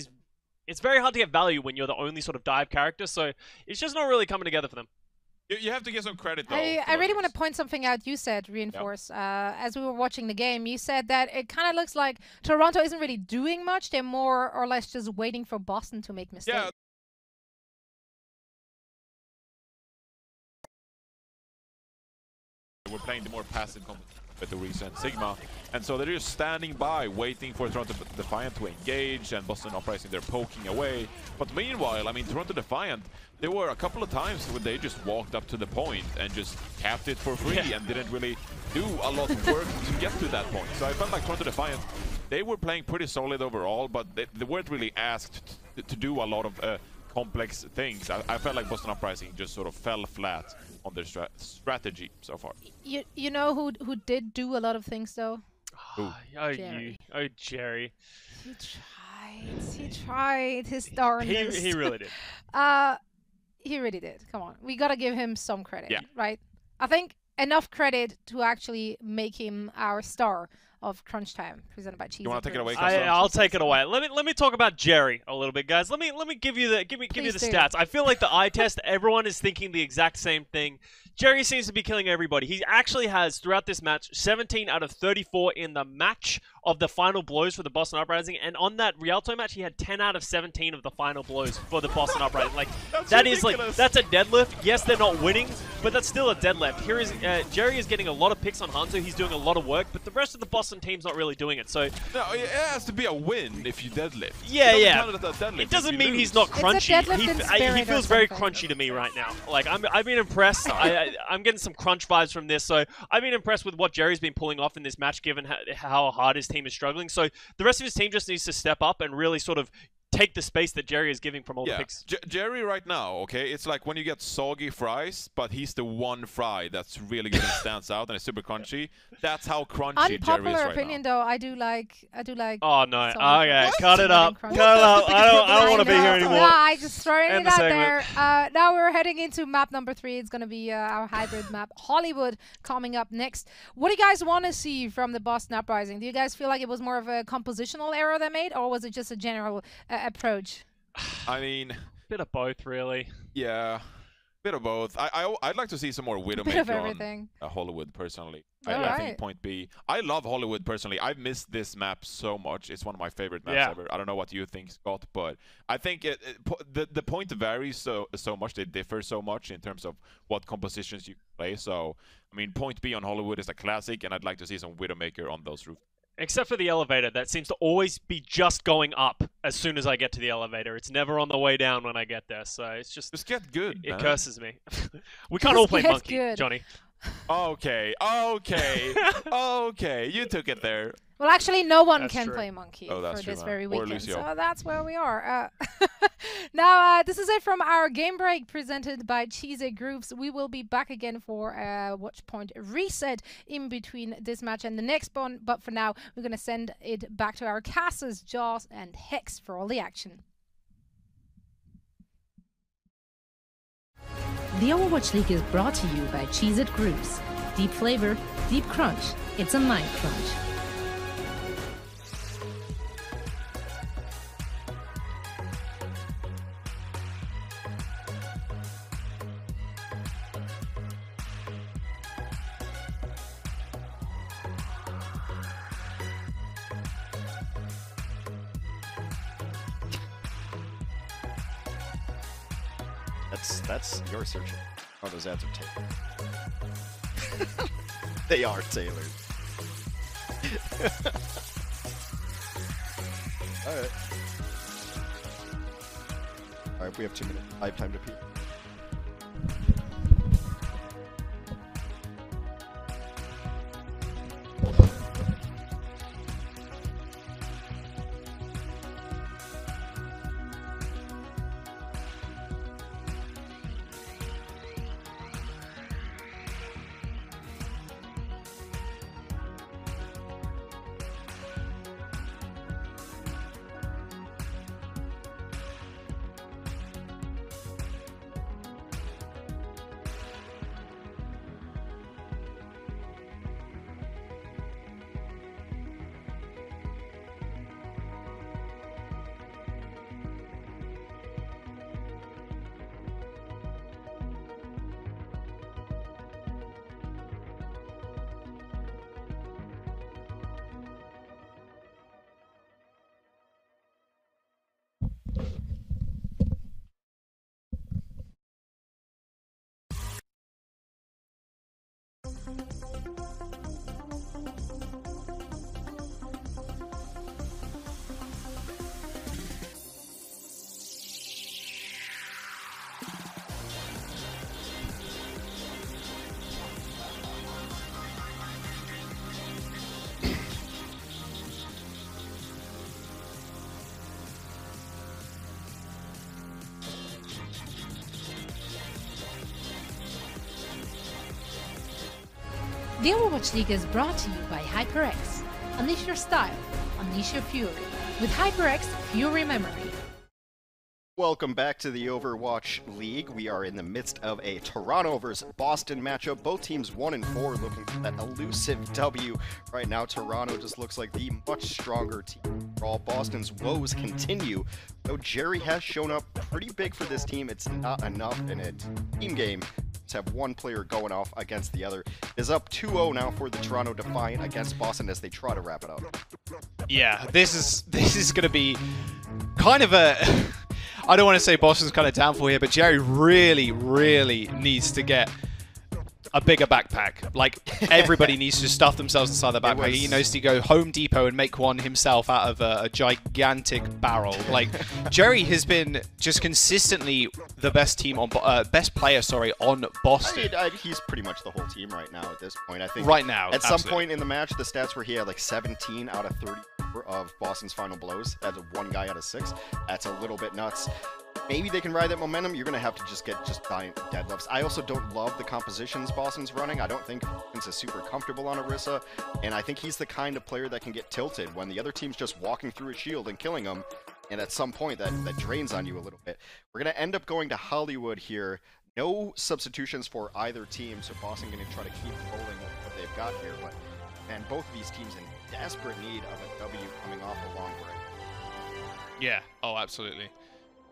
it's very hard to get value when you're the only sort of dive character, so it's just not really coming together for them. You have to get some credit, though. I really want to point something out you said, Reinforce. Yep. As we were watching the game, you said that it kind of looks like Toronto isn't really doing much. They're more or less just waiting for Boston to make mistakes. Yeah. We're playing the more passive with the recent Sigma, and so they're just standing by, waiting for Toronto Defiant to engage, and Boston Uprising, they're poking away. But meanwhile, I mean, Toronto Defiant, there were a couple of times when they just walked up to the point and just capped it for free and didn't really do a lot of work to get to that point. So I felt like Toronto Defiant they were playing pretty solid overall, but they weren't really asked to do a lot of complex things. I felt like Boston Uprising just sort of fell flat on their strategy so far. You know who did do a lot of things though? Ooh. Jerry. Jerry. He tried his darndest. He really did. He really did. Come on, we gotta give him some credit, Yeah. right? I think enough credit to actually make him our star of Crunch Time, presented by Cheese. You want to take it away? I'll take it away. Let me talk about Jerry a little bit, guys. Let me give you the Please do. stats. I feel like the eye test, everyone is thinking the exact same thing. Jerry seems to be killing everybody. He actually has, throughout this match, 17 out of 34 in the match of the final blows for the Boston Uprising, and on that Rialto match, he had 10 out of 17 of the final blows for the Boston Uprising. Like that is like that's a deadlift. Yes, they're not winning, but that's still a deadlift. Here is Jerry is getting a lot of picks on Hangzhou. He's doing a lot of work, but the rest of the Boston team's not really doing it. So no, it has to be a win if you deadlift. Yeah, it yeah. count as a deadlift It doesn't if you mean lose. he's not crunchy. deadlift in spirit He or feels very something. crunchy to me right now. Like I've been impressed. I'm getting some crunch vibes from this. So I've been impressed with what Jerry's been pulling off in this match, given how hard his team is struggling. So the rest of his team just needs to step up and really sort of take the space that Jerry is giving from all the picks. Jerry right now, okay, it's like when you get soggy fries, but he's the one fry that's really good and stands out and is super crunchy. That's how crunchy Jerry is Unpopular right opinion now. though, I do like. Oh no! Soggy Okay, fries. cut it up. Cut Cut it up. I don't want to be know. here anymore. Yeah, I just throwing End it the out segment. there. Now we're heading into map number 3. It's going to be our hybrid map, Hollywood, coming up next. What do you guys want to see from the Boston Uprising? Do you guys feel like it was more of a compositional error they made, or was it just a general approach? I mean, Bit of both, really. yeah, bit of both. I'd like to see some more Bit of Widowmaker everything. on Hollywood personally. I Alright. think point B. I love Hollywood personally. I've missed this map so much. It's one of my favorite maps Yeah. ever. I don't know what you think, Scott, but I think the point varies so much. They differ so much in terms of what compositions you play. So I mean, point B on Hollywood is a classic, and I'd like to see some Widowmaker on those roofs. Except for the elevator, that seems to always be just going up as soon as I get to the elevator. It's never on the way down when I get there, so it's just get good. It man. curses me. We can't all play Get monkey, good. Johnny. Okay. Okay. You took it there. Well, actually, no one That's can true. play Monkey Oh, that's for true, this man. very Or weekend. Lucio. So that's where we are. Now, this is it from our game break presented by Cheese Grooves. We will be back again for a watch point reset in between this match and the next one. But for now, we're going to send it back to our casters, Jaws and Hex, for all the action. The Overwatch League is brought to you by Cheez-It Grooves. Deep flavor, deep crunch. It's a mind crunch. That's your searching. Oh, those ads are tailored. They are tailored. Alright. Alright, we have 2 minutes. I have time to pee. The Overwatch League is brought to you by HyperX. Unleash your style, unleash your fury. With HyperX Fury Memory. Welcome back to the Overwatch League. We are in the midst of a Toronto versus Boston matchup. Both teams 1-4 looking for that elusive W. Right now, Toronto just looks like the much stronger team. For all Boston's woes continue, though Jerry has shown up pretty big for this team, it's not enough in a team game to have one player going off against the other. It is up 2-0 now for the Toronto Defiant against Boston as they try to wrap it up. Yeah, this is going to be kind of a... I don't want to say Boston's kind of downfall here, but Jerry really, really needs to get a bigger backpack. Like, everybody needs to stuff themselves inside the backpack. He knows to go Home Depot and make one himself out of a gigantic barrel. Like, Jerry has been just consistently the best team on best player, on Boston. He's pretty much the whole team right now at this point. I think right now, at some point in the match, the stats were he had like 17 out of 30 of Boston's final blows. That's one guy out of 6. That's a little bit nuts. Maybe they can ride that momentum. You're going to have to just get deadlifts. I also don't love the compositions Boston's running. I don't think Vince is super comfortable on Orisa, and I think he's the kind of player that can get tilted when the other team's just walking through a shield and killing him, and at some point that drains on you a little bit. We're going to end up going to Hollywood here. No substitutions for either team, so Boston going to try to keep rolling with what they've got here, but man, both of these teams in desperate need of a W coming off a long break. Yeah, oh, absolutely.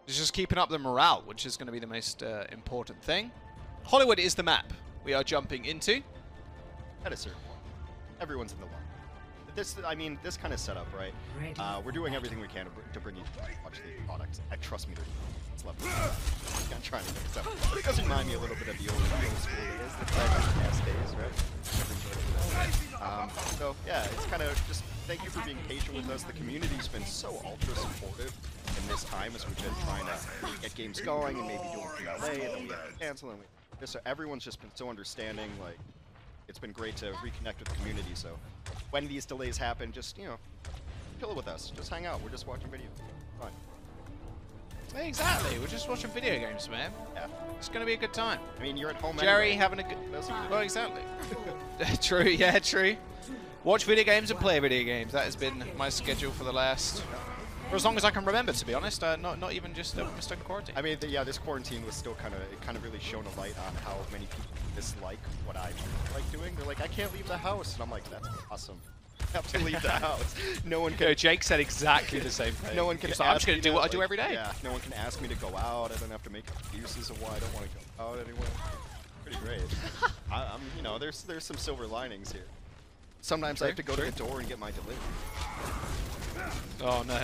It's just keeping up the morale, which is going to be the most important thing. Hollywood is the map we are jumping into. At a certain point, everyone's in the one. This kind of setup, right? We're doing everything we can to bring you watch the product. Trust me, it's lovely. I'm trying to mix up. It does remind me a little bit of the old school days, the past days, right? So yeah, it's kind of just thank you for being patient with us. The community's been so ultra supportive in this time as we've been trying to get games going and maybe doing it in LA, and then we have to cancel, and so everyone's just been so understanding. Like, it's been great to reconnect with the community. So when these delays happen, just chill with us, just hang out. We're just watching video. Fine. Exactly, we're just watching video games, man. Yeah, it's gonna be a good time. I mean, you're at home. Jerry anyway. having a good. Well, exactly. True. Yeah, true. Watch video games and play video games. That has been my schedule for as long as I can remember, to be honest. Not even just Mr. Quarantine. I mean, yeah, this quarantine was still kind of really shone a light on how many people dislike what I like doing. They're like, I can't leave the house, and I'm like, that's awesome. I have to leave the house. No one can. Jake said exactly the same thing. No one can. I'm just gonna do what I do every day. Yeah. No one can ask me to go out. I don't have to make excuses of why I don't want to go out anywhere. Pretty great. I'm, there's some silver linings here. Sometimes I have to go to the door and get my delivery. Oh no,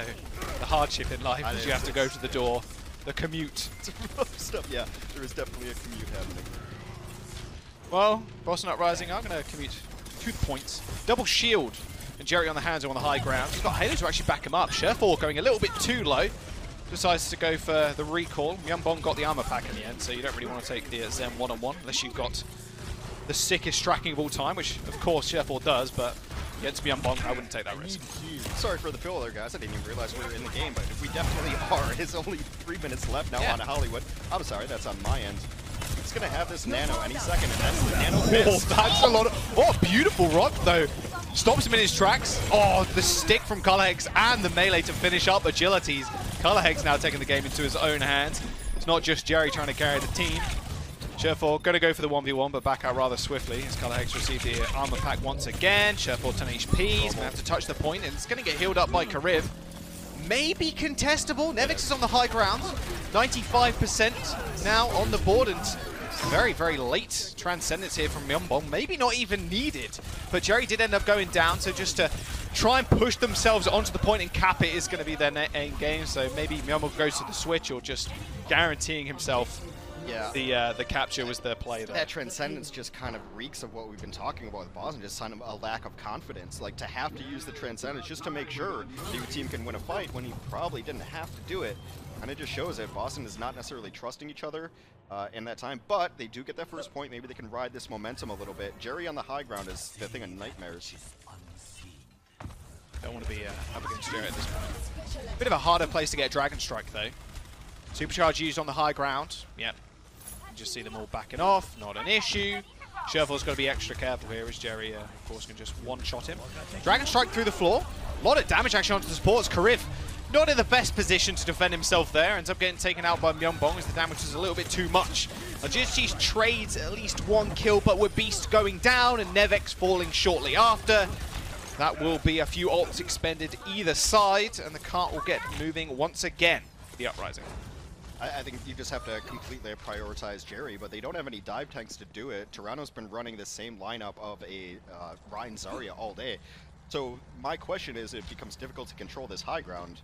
the hardship in life is you have to go to the door. The commute. Stuff. Yeah, there is definitely a commute happening. Well, Boston Uprising are going to commute to the points. Double shield. And Jerry on the hands are on the high ground. He's got Halo to actually back him up. Sherfor going a little bit too low. Decides to go for the recall. Myunbong got the armor pack in the end, so you don't really want to take the Zen one-on-one unless you've got the sickest tracking of all time, which of course Sherfor does, but against Myunbong, I wouldn't take that risk. Sorry for the fill there, guys. I didn't even realize we were in the game, but we definitely are. It's only 3 minutes left now on Hollywood. I'm sorry, that's on my end. It's going to have this nano any second, and that's the nano miss. Oh, that's a lot of... Oh, beautiful rock, though. Stops him in his tracks. Oh, the stick from Colorhex and the melee to finish up Agilities. Colorhex now taking the game into his own hands. It's not just Jerry trying to carry the team. Sherfor going to go for the 1v1, but back out rather swiftly as Colorhex received the armor pack once again. Sherfor 10 HP. He's going to have to touch the point, and it's going to get healed up by Kariv. Maybe contestable. Nevix is on the high ground. 95% now on the board, and very, very late Transcendence here from Myunbong. Maybe not even needed, but Jerry did end up going down, so just to try and push themselves onto the point and cap it is going to be their end game. So maybe Myunbong goes to the switch, or just guaranteeing himself the capture was their play there. That Transcendence just kind of reeks of what we've been talking about with Boston, just kind of a lack of confidence. Like, to have to use the Transcendence just to make sure your team can win a fight when you probably didn't have to do it. And it just shows that Boston is not necessarily trusting each other in that time, but they do get that first point. Maybe they can ride this momentum a little bit. Jerry on the high ground is the thing of nightmares. Don't want to be up against Jerry at this point. Bit of a harder place to get Dragon Strike, though. Supercharge used on the high ground. Yep. You just see them all backing off. Not an issue. Sherfall's got to be extra careful here as Jerry, of course, can just one-shot him. Dragon Strike through the floor. A lot of damage actually onto the supports. Kariv not in the best position to defend himself there. Ends up getting taken out by Myungbong as the damage is a little bit too much. Agility trades at least one kill, but with Beast going down and Nevex falling shortly after. That will be a few ults expended either side, and the cart will get moving once again for the Uprising. I think you just have to completely prioritize Jerry, but they don't have any dive tanks to do it. Toronto's been running the same lineup of a Ryan Zarya all day. So my question is, it becomes difficult to control this high ground.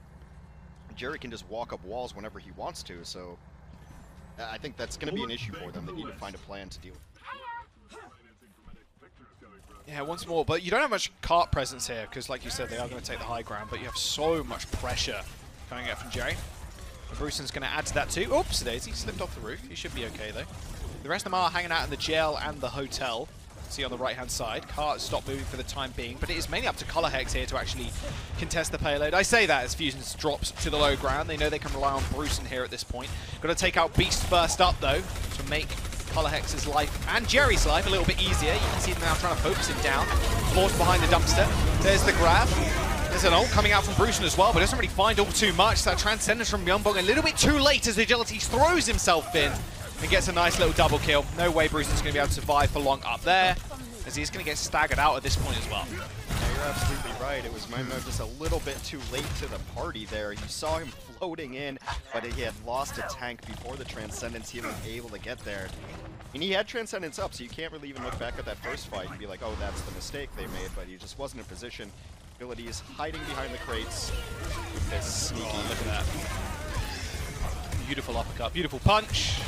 Jerry can just walk up walls whenever he wants to, so I think that's going to be an issue for them. They need to find a plan to deal with. Yeah, once more, but you don't have much cart presence here, because like you said, they are going to take the high ground, but you have so much pressure coming out from Jerry. Brewson's going to add to that too. Oops, Daisy slipped off the roof. He should be okay though. The rest of them are hanging out in the jail and the hotel. See on the right-hand side. Cart stopped moving for the time being, but it is mainly up to Color Hex here to actually contest the payload. I say that as Fusions drops to the low ground. They know they can rely on Brewson here at this point. Got to take out Beast first up though to make Color Hex's life and Jerry's life a little bit easier. You can see them now trying to focus him down. Forced behind the dumpster. There's the grab. There's an ult coming out from Brewson as well, but doesn't really find all too much. That Transcendence from Myungbong a little bit too late as Agility throws himself in and gets a nice little double kill. No way Brewson's going to be able to survive for long up there, as he's going to get staggered out at this point as well. Yeah, you're absolutely right. It was just a little bit too late to the party there. You saw him floating in, but he had lost a tank before the Transcendence. He wasn't able to get there. And he had Transcendence up, so you can't really even look back at that first fight and be like, oh, that's the mistake they made, but he just wasn't in position. Abilities hiding behind the crates with this sneaky. Oh, look at that. Beautiful uppercut, beautiful punch,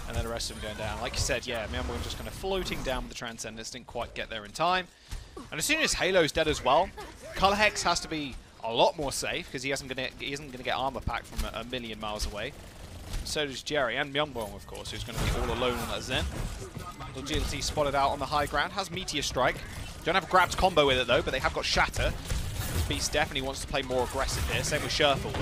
and then the rest of them going down. Like you said, yeah, Myungbong just kind of floating down with the Transcendence, didn't quite get there in time. And as soon as Halo's dead as well, Color Hex has to be a lot more safe because he isn't gonna get armor pack from a million miles away. So does Jerry and Myungbong, of course, who's going to be all alone on that Zen. Agility spotted out on the high ground, has Meteor Strike. Don't have a grabbed combo with it though, but they have got Shatter. Beast definitely wants to play more aggressive here. Same with Sherfall,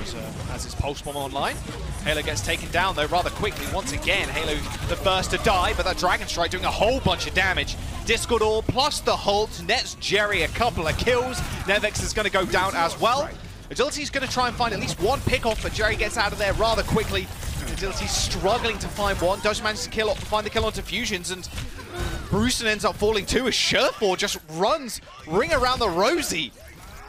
has his Pulse Bomb online. Halo gets taken down though rather quickly. Once again, Halo the first to die, but that Dragon Strike doing a whole bunch of damage. Discord Orb plus the Halt nets Jerry a couple of kills. Nevex is going to go down as well. Agility's going to try and find at least one pick off, but Jerry gets out of there rather quickly. Agility's struggling to find one. Does manage to find the kill onto Fusions, and Brewson ends up falling too as Sherfall just runs ring around the rosy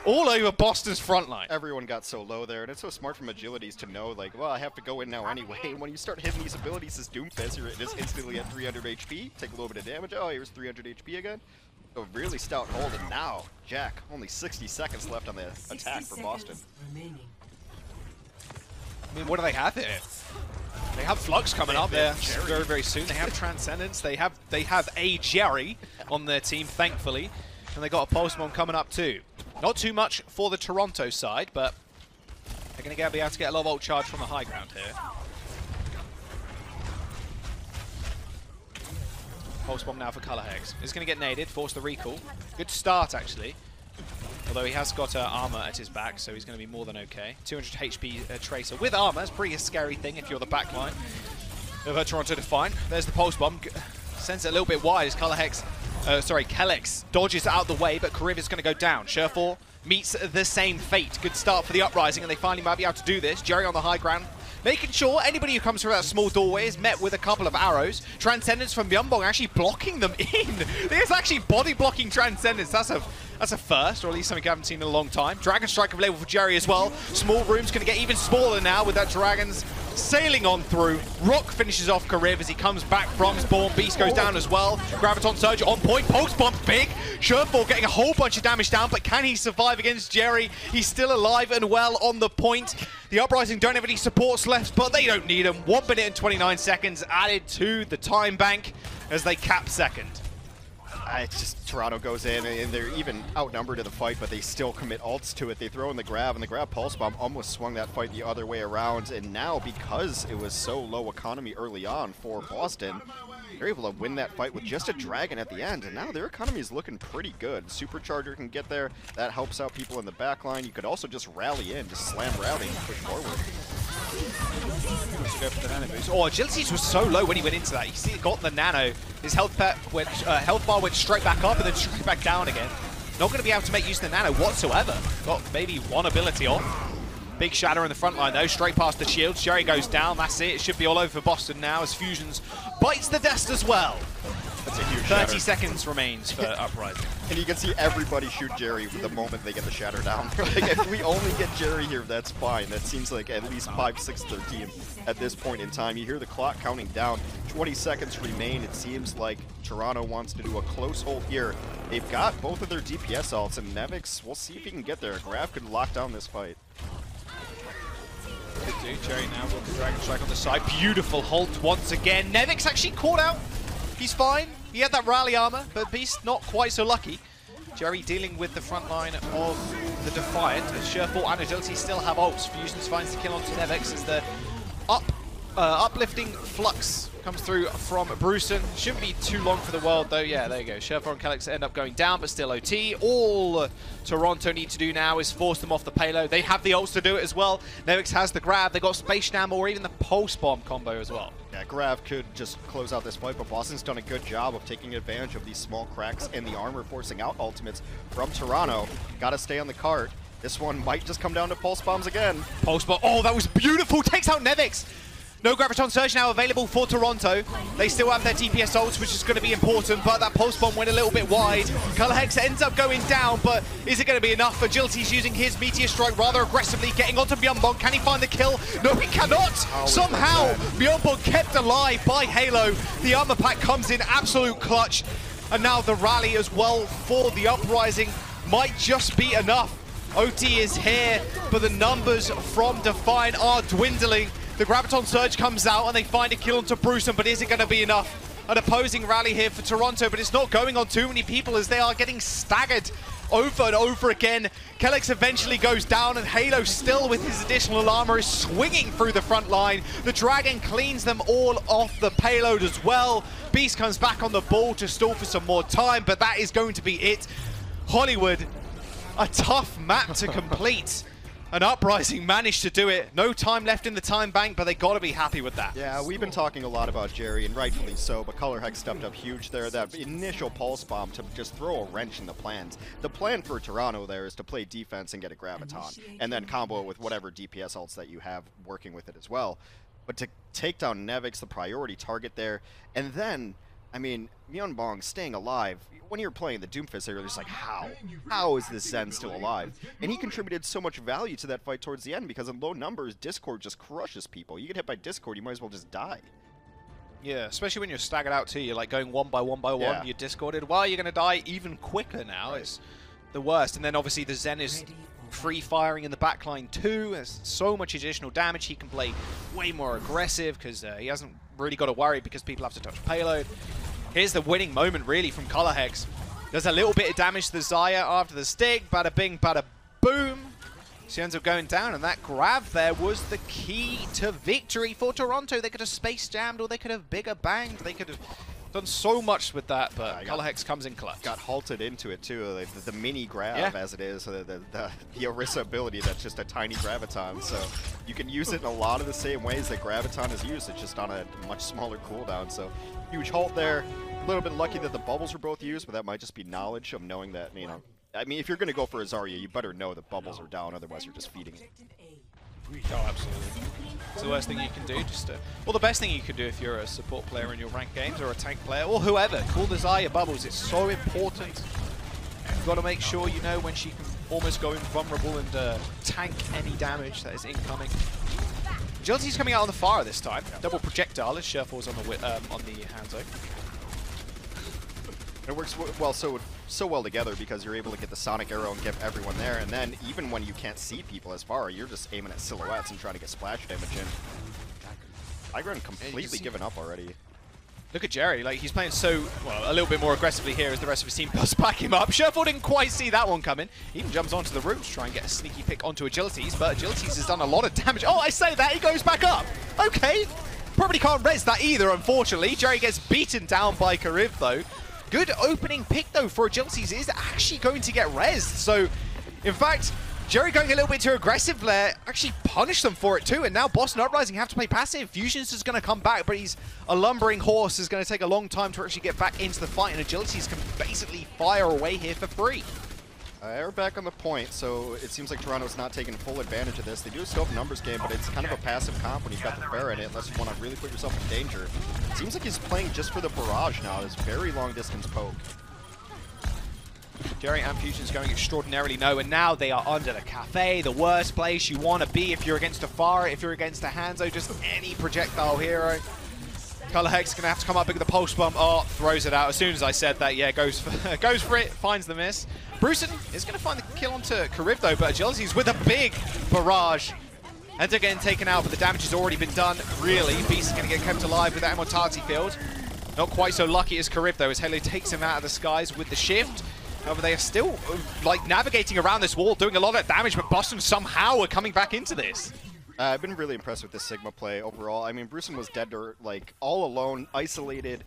all over Boston's front line. Everyone got so low there, and it's so smart from Agilities to know, like, well, I have to go in now anyway. And when you start hitting these abilities as Doomfist, you're just instantly at 300 HP, take a little bit of damage. Oh, here's 300 HP again. A really stout hold, and now, Jack, only 60 seconds left on the attack for Boston. I mean, what do they have here? They have Flux coming up there very, very soon. They have Transcendence. They have a Jerry on their team, thankfully. And they got a Pulse Bomb coming up too. Not too much for the Toronto side, but they're going to be able to get a lot of ult charge from the high ground here. Pulse Bomb now for Color Hex. It's going to get naded, force the recall. Good start, actually. Although he has got armor at his back, so he's going to be more than okay. 200 HP Tracer with armor. That's pretty a scary thing if you're the backline of Toronto Defiant. There's the Pulse Bomb. Sends it a little bit wide as Color Hex, Kelex dodges out the way, but Kariv is going to go down. Sherfall meets the same fate. Good start for the Uprising, and they finally might be able to do this. Jerry on the high ground, making sure anybody who comes through that small doorway is met with a couple of arrows. Transcendence from Myungbong actually blocking them in. There's actually body blocking Transcendence. That's a first, or at least something I haven't seen in a long time. Dragon Strike available for Jerry as well. Small room's going to get even smaller now with that Dragons sailing on through. Rock finishes off Kariv as he comes back from Spawn. Beast goes down as well. Graviton Surge on point. Pulse Bomb big. Sherfall getting a whole bunch of damage down, but can he survive against Jerry? He's still alive and well on the point. The Uprising don't have any supports left, but they don't need them. 1 minute and 29 seconds added to the time bank as they cap second. It's just Toronto goes in, and they're even outnumbered in the fight, but they still commit ults to it. They throw in the grab, and the grab Pulse Bomb almost swung that fight the other way around. And now, because it was so low economy early on for Boston, they're able to win that fight with just a Dragon at the end. And now their economy is looking pretty good. Supercharger can get there. That helps out people in the back line. You could also just rally in, just slam rally and push forward. to go for the nano boost. Oh, Agility's was so low when he went into that. He got the nano. His health bar went straight back up and then straight back down again. Not going to be able to make use of the nano whatsoever. Got maybe one ability off. Big shatter in the front line though, straight past the shields. Jerry goes down, that's it. It should be all over for Boston now as Fusions bites the dust as well. That's a huge 30 shatter. seconds remains for Uprising. And you can see everybody shoot Jerry the moment they get the shatter down. Like, if we only get Jerry here, that's fine. That seems like at least 5, 6, 13 at this point in time. You hear the clock counting down. 20 seconds remain. It seems like Toronto wants to do a close hold here. They've got both of their DPS ults, and Nevix, we'll see if he can get there. Graf could lock down this fight. Good do. Jerry now with the Dragon Strike on the side. Beautiful halt once again. Nevix actually caught out. He's fine. He had that rally armor, but Beast not quite so lucky. Jerry dealing with the front line of the Defiant. As Sherfall and Agility still have ults. Fusions finds the kill onto Nevix as the uplifting flux comes through from Bruson. Shouldn't be too long for the world though. Yeah, there you go. Sherfall and Calyx end up going down, but still OT. All Toronto need to do now is force them off the payload. They have the ults to do it as well. Nevix has the grab. They got Space Jam or even the Pulse Bomb combo as well. Yeah, Grav could just close out this fight, but Boston's done a good job of taking advantage of these small cracks in the armor, forcing out ultimates from Toronto. Gotta stay on the cart. This one might just come down to Pulse Bombs again. Pulse Bomb. Oh, that was beautiful. Takes out Nevix. No Graviton Surge now available for Toronto. They still have their DPS ults, which is going to be important, but that Pulse Bomb went a little bit wide. Color Hex ends up going down, but is it going to be enough? Agility's using his Meteor Strike rather aggressively, getting onto Myeonbong. Can he find the kill? No, he cannot! Somehow, Myeonbong kept alive by Halo. The armor pack comes in absolute clutch, and now the rally as well for the Uprising might just be enough. OT is here, but the numbers from Defiant are dwindling. The Graviton Surge comes out and they find a kill onto Bruson, but is it going to be enough? An opposing rally here for Toronto, but it's not going on too many people as they are getting staggered over and over again. Calyx eventually goes down and Halo still with his additional armor is swinging through the front line. The Dragon cleans them all off the payload as well. Beast comes back on the ball to stall for some more time, but that is going to be it. Hollywood, a tough map to complete. An Uprising managed to do it. No time left in the time bank, but they got to be happy with that. Yeah, we've been talking a lot about Jerry, and rightfully so, but Color Hex stepped up huge there. That initial Pulse Bomb to just throw a wrench in the plans. The plan for Toronto there is to play defense and get a Graviton, and then combo it with whatever DPS ults that you have working with it as well. But to take down Nevix, the priority target there, and then, I mean, Myeonbong staying alive. When you're playing the Doomfist, you're just like, how is this Zen still alive? And he contributed so much value to that fight towards the end because in low numbers, Discord just crushes people. You get hit by Discord, you might as well just die. Yeah, especially when you're staggered out too. You're like going one by one by one. Yeah. You're discorded. Well, you're going to die even quicker now. It's the worst. And then obviously the Zen is free firing in the backline too. There's so much additional damage. He can play way more aggressive because he hasn't really got to worry because people have to touch payload. Here's the winning moment, really, from Color Hex. Does a little bit of damage to the Xayah after the stick. Bada bing, bada boom. She ends up going down, and that grab there was the key to victory for Toronto. They could have space jammed, or they could have bigger banged. They could have done so much with that, but Color Hex comes in clutch. Got halted into it, too. Like the mini grab, as it is. The Orisa ability, that's just a tiny Graviton. So you can use it in a lot of the same ways that Graviton is used. It's just on a much smaller cooldown. So huge halt there. A little bit lucky that the bubbles were both used, but that might just be knowledge of knowing that, you know, I mean, if you're going to go for a Zarya, you better know that bubbles are down, otherwise you're just feeding it. Oh, absolutely. It's the worst thing you can do. Well, the best thing you can do if you're a support player in your ranked games or a tank player or whoever, call the Xayah bubbles. It's so important. You've got to make sure you know when she can almost go invulnerable and tank any damage that is incoming. Agility's coming out on the fire this time. Double projectile as Sherfall's on the Hangzhou. It works well so well together because you're able to get the Sonic Arrow and get everyone there, and then even when you can't see people as far, you're just aiming at silhouettes and trying to get splash damage in. Igren completely given up already. Look at Jerry, like he's playing so, well, a little bit more aggressively here as the rest of his team does back him up. Sherfall didn't quite see that one coming. He even jumps onto the roof to try and get a sneaky pick onto Agilities, but Agilities has done a lot of damage. Oh, I say that, he goes back up. Okay, probably can't res that either, unfortunately. Jerry gets beaten down by Kariv though. Good opening pick though for Agilities, is actually going to get rezzed. So, in fact, Jerry going a little bit too aggressive there, actually punished them for it too, and now Boston Uprising have to play passive. Fusion's is going to come back, but he's a lumbering horse. Is going to take a long time to actually get back into the fight, and Agilities can basically fire away here for free. They're back on the point, so it seems like Toronto's not taking full advantage of this. They do still have a numbers game, but it's kind of a passive comp when you've got the Pharah in it, unless you want to really put yourself in danger. It seems like he's playing just for the barrage now, this very long distance poke. Jerry and Fusion's going extraordinarily low, and now they are under the cafe, the worst place you want to be if you're against a Pharah, if you're against a Hangzhou, just any projectile hero. Colorhex going to have to come up big with the pulse bomb. Oh, throws it out. As soon as I said that, yeah, goes for it, finds the miss. Bruceon is going to find the kill onto Karib though, but Agilities with a big barrage. And they're getting taken out, but the damage has already been done, really. Beast is going to get kept alive with that immortality field. Not quite so lucky as Karib though, as Halo takes him out of the skies with the shift. However, they are still like navigating around this wall, doing a lot of damage, but Boston somehow are coming back into this. I've been really impressed with this Sigma play overall. I mean, Bruceon was dead to, like, all alone, isolated,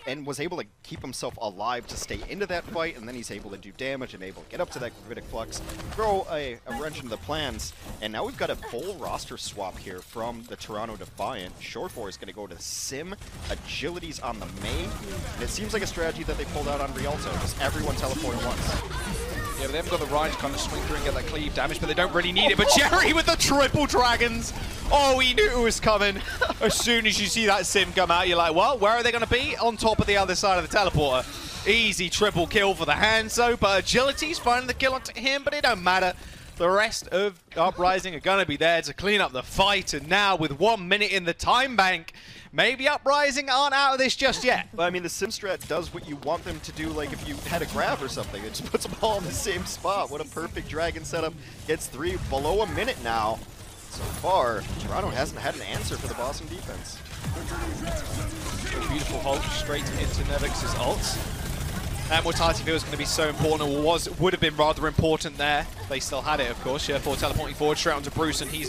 and was able to keep himself alive to stay into that fight, and then he's able to do damage and able to get up to that gravitic flux, throw a wrench into the plans, and now we've got a full roster swap here from the Toronto Defiant. Short4 is going to go to Sim, Agilities on the main, and it seems like a strategy that they pulled out on Rialto, just everyone teleport at once. Yeah, but they haven't got the Ryan to kind of swing through and get that cleave damage, but they don't really need it. But Jerry with the triple dragons! Oh, he knew it was coming. As soon as you see that Sim come out, you're like, well, where are they going to be? On top of the other side of the teleporter. Easy triple kill for the Hangzhou, but Agility's finding the kill onto him, but it don't matter. The rest of Uprising are going to be there to clean up the fight, and now with 1 minute in the time bank, maybe Uprising aren't out of this just yet. Well, I mean, the sim strat does what you want them to do, like if you had a grab or something. It just puts them all in the same spot. What a perfect dragon setup. Gets 3 below a minute now. So far, Toronto hasn't had an answer for the Boston defense. A beautiful ult straight into Nevix's ult. That mortality field is going to be so important, or would have been rather important there. They still had it, of course. Share4 teleporting forward straight onto Bruce, and he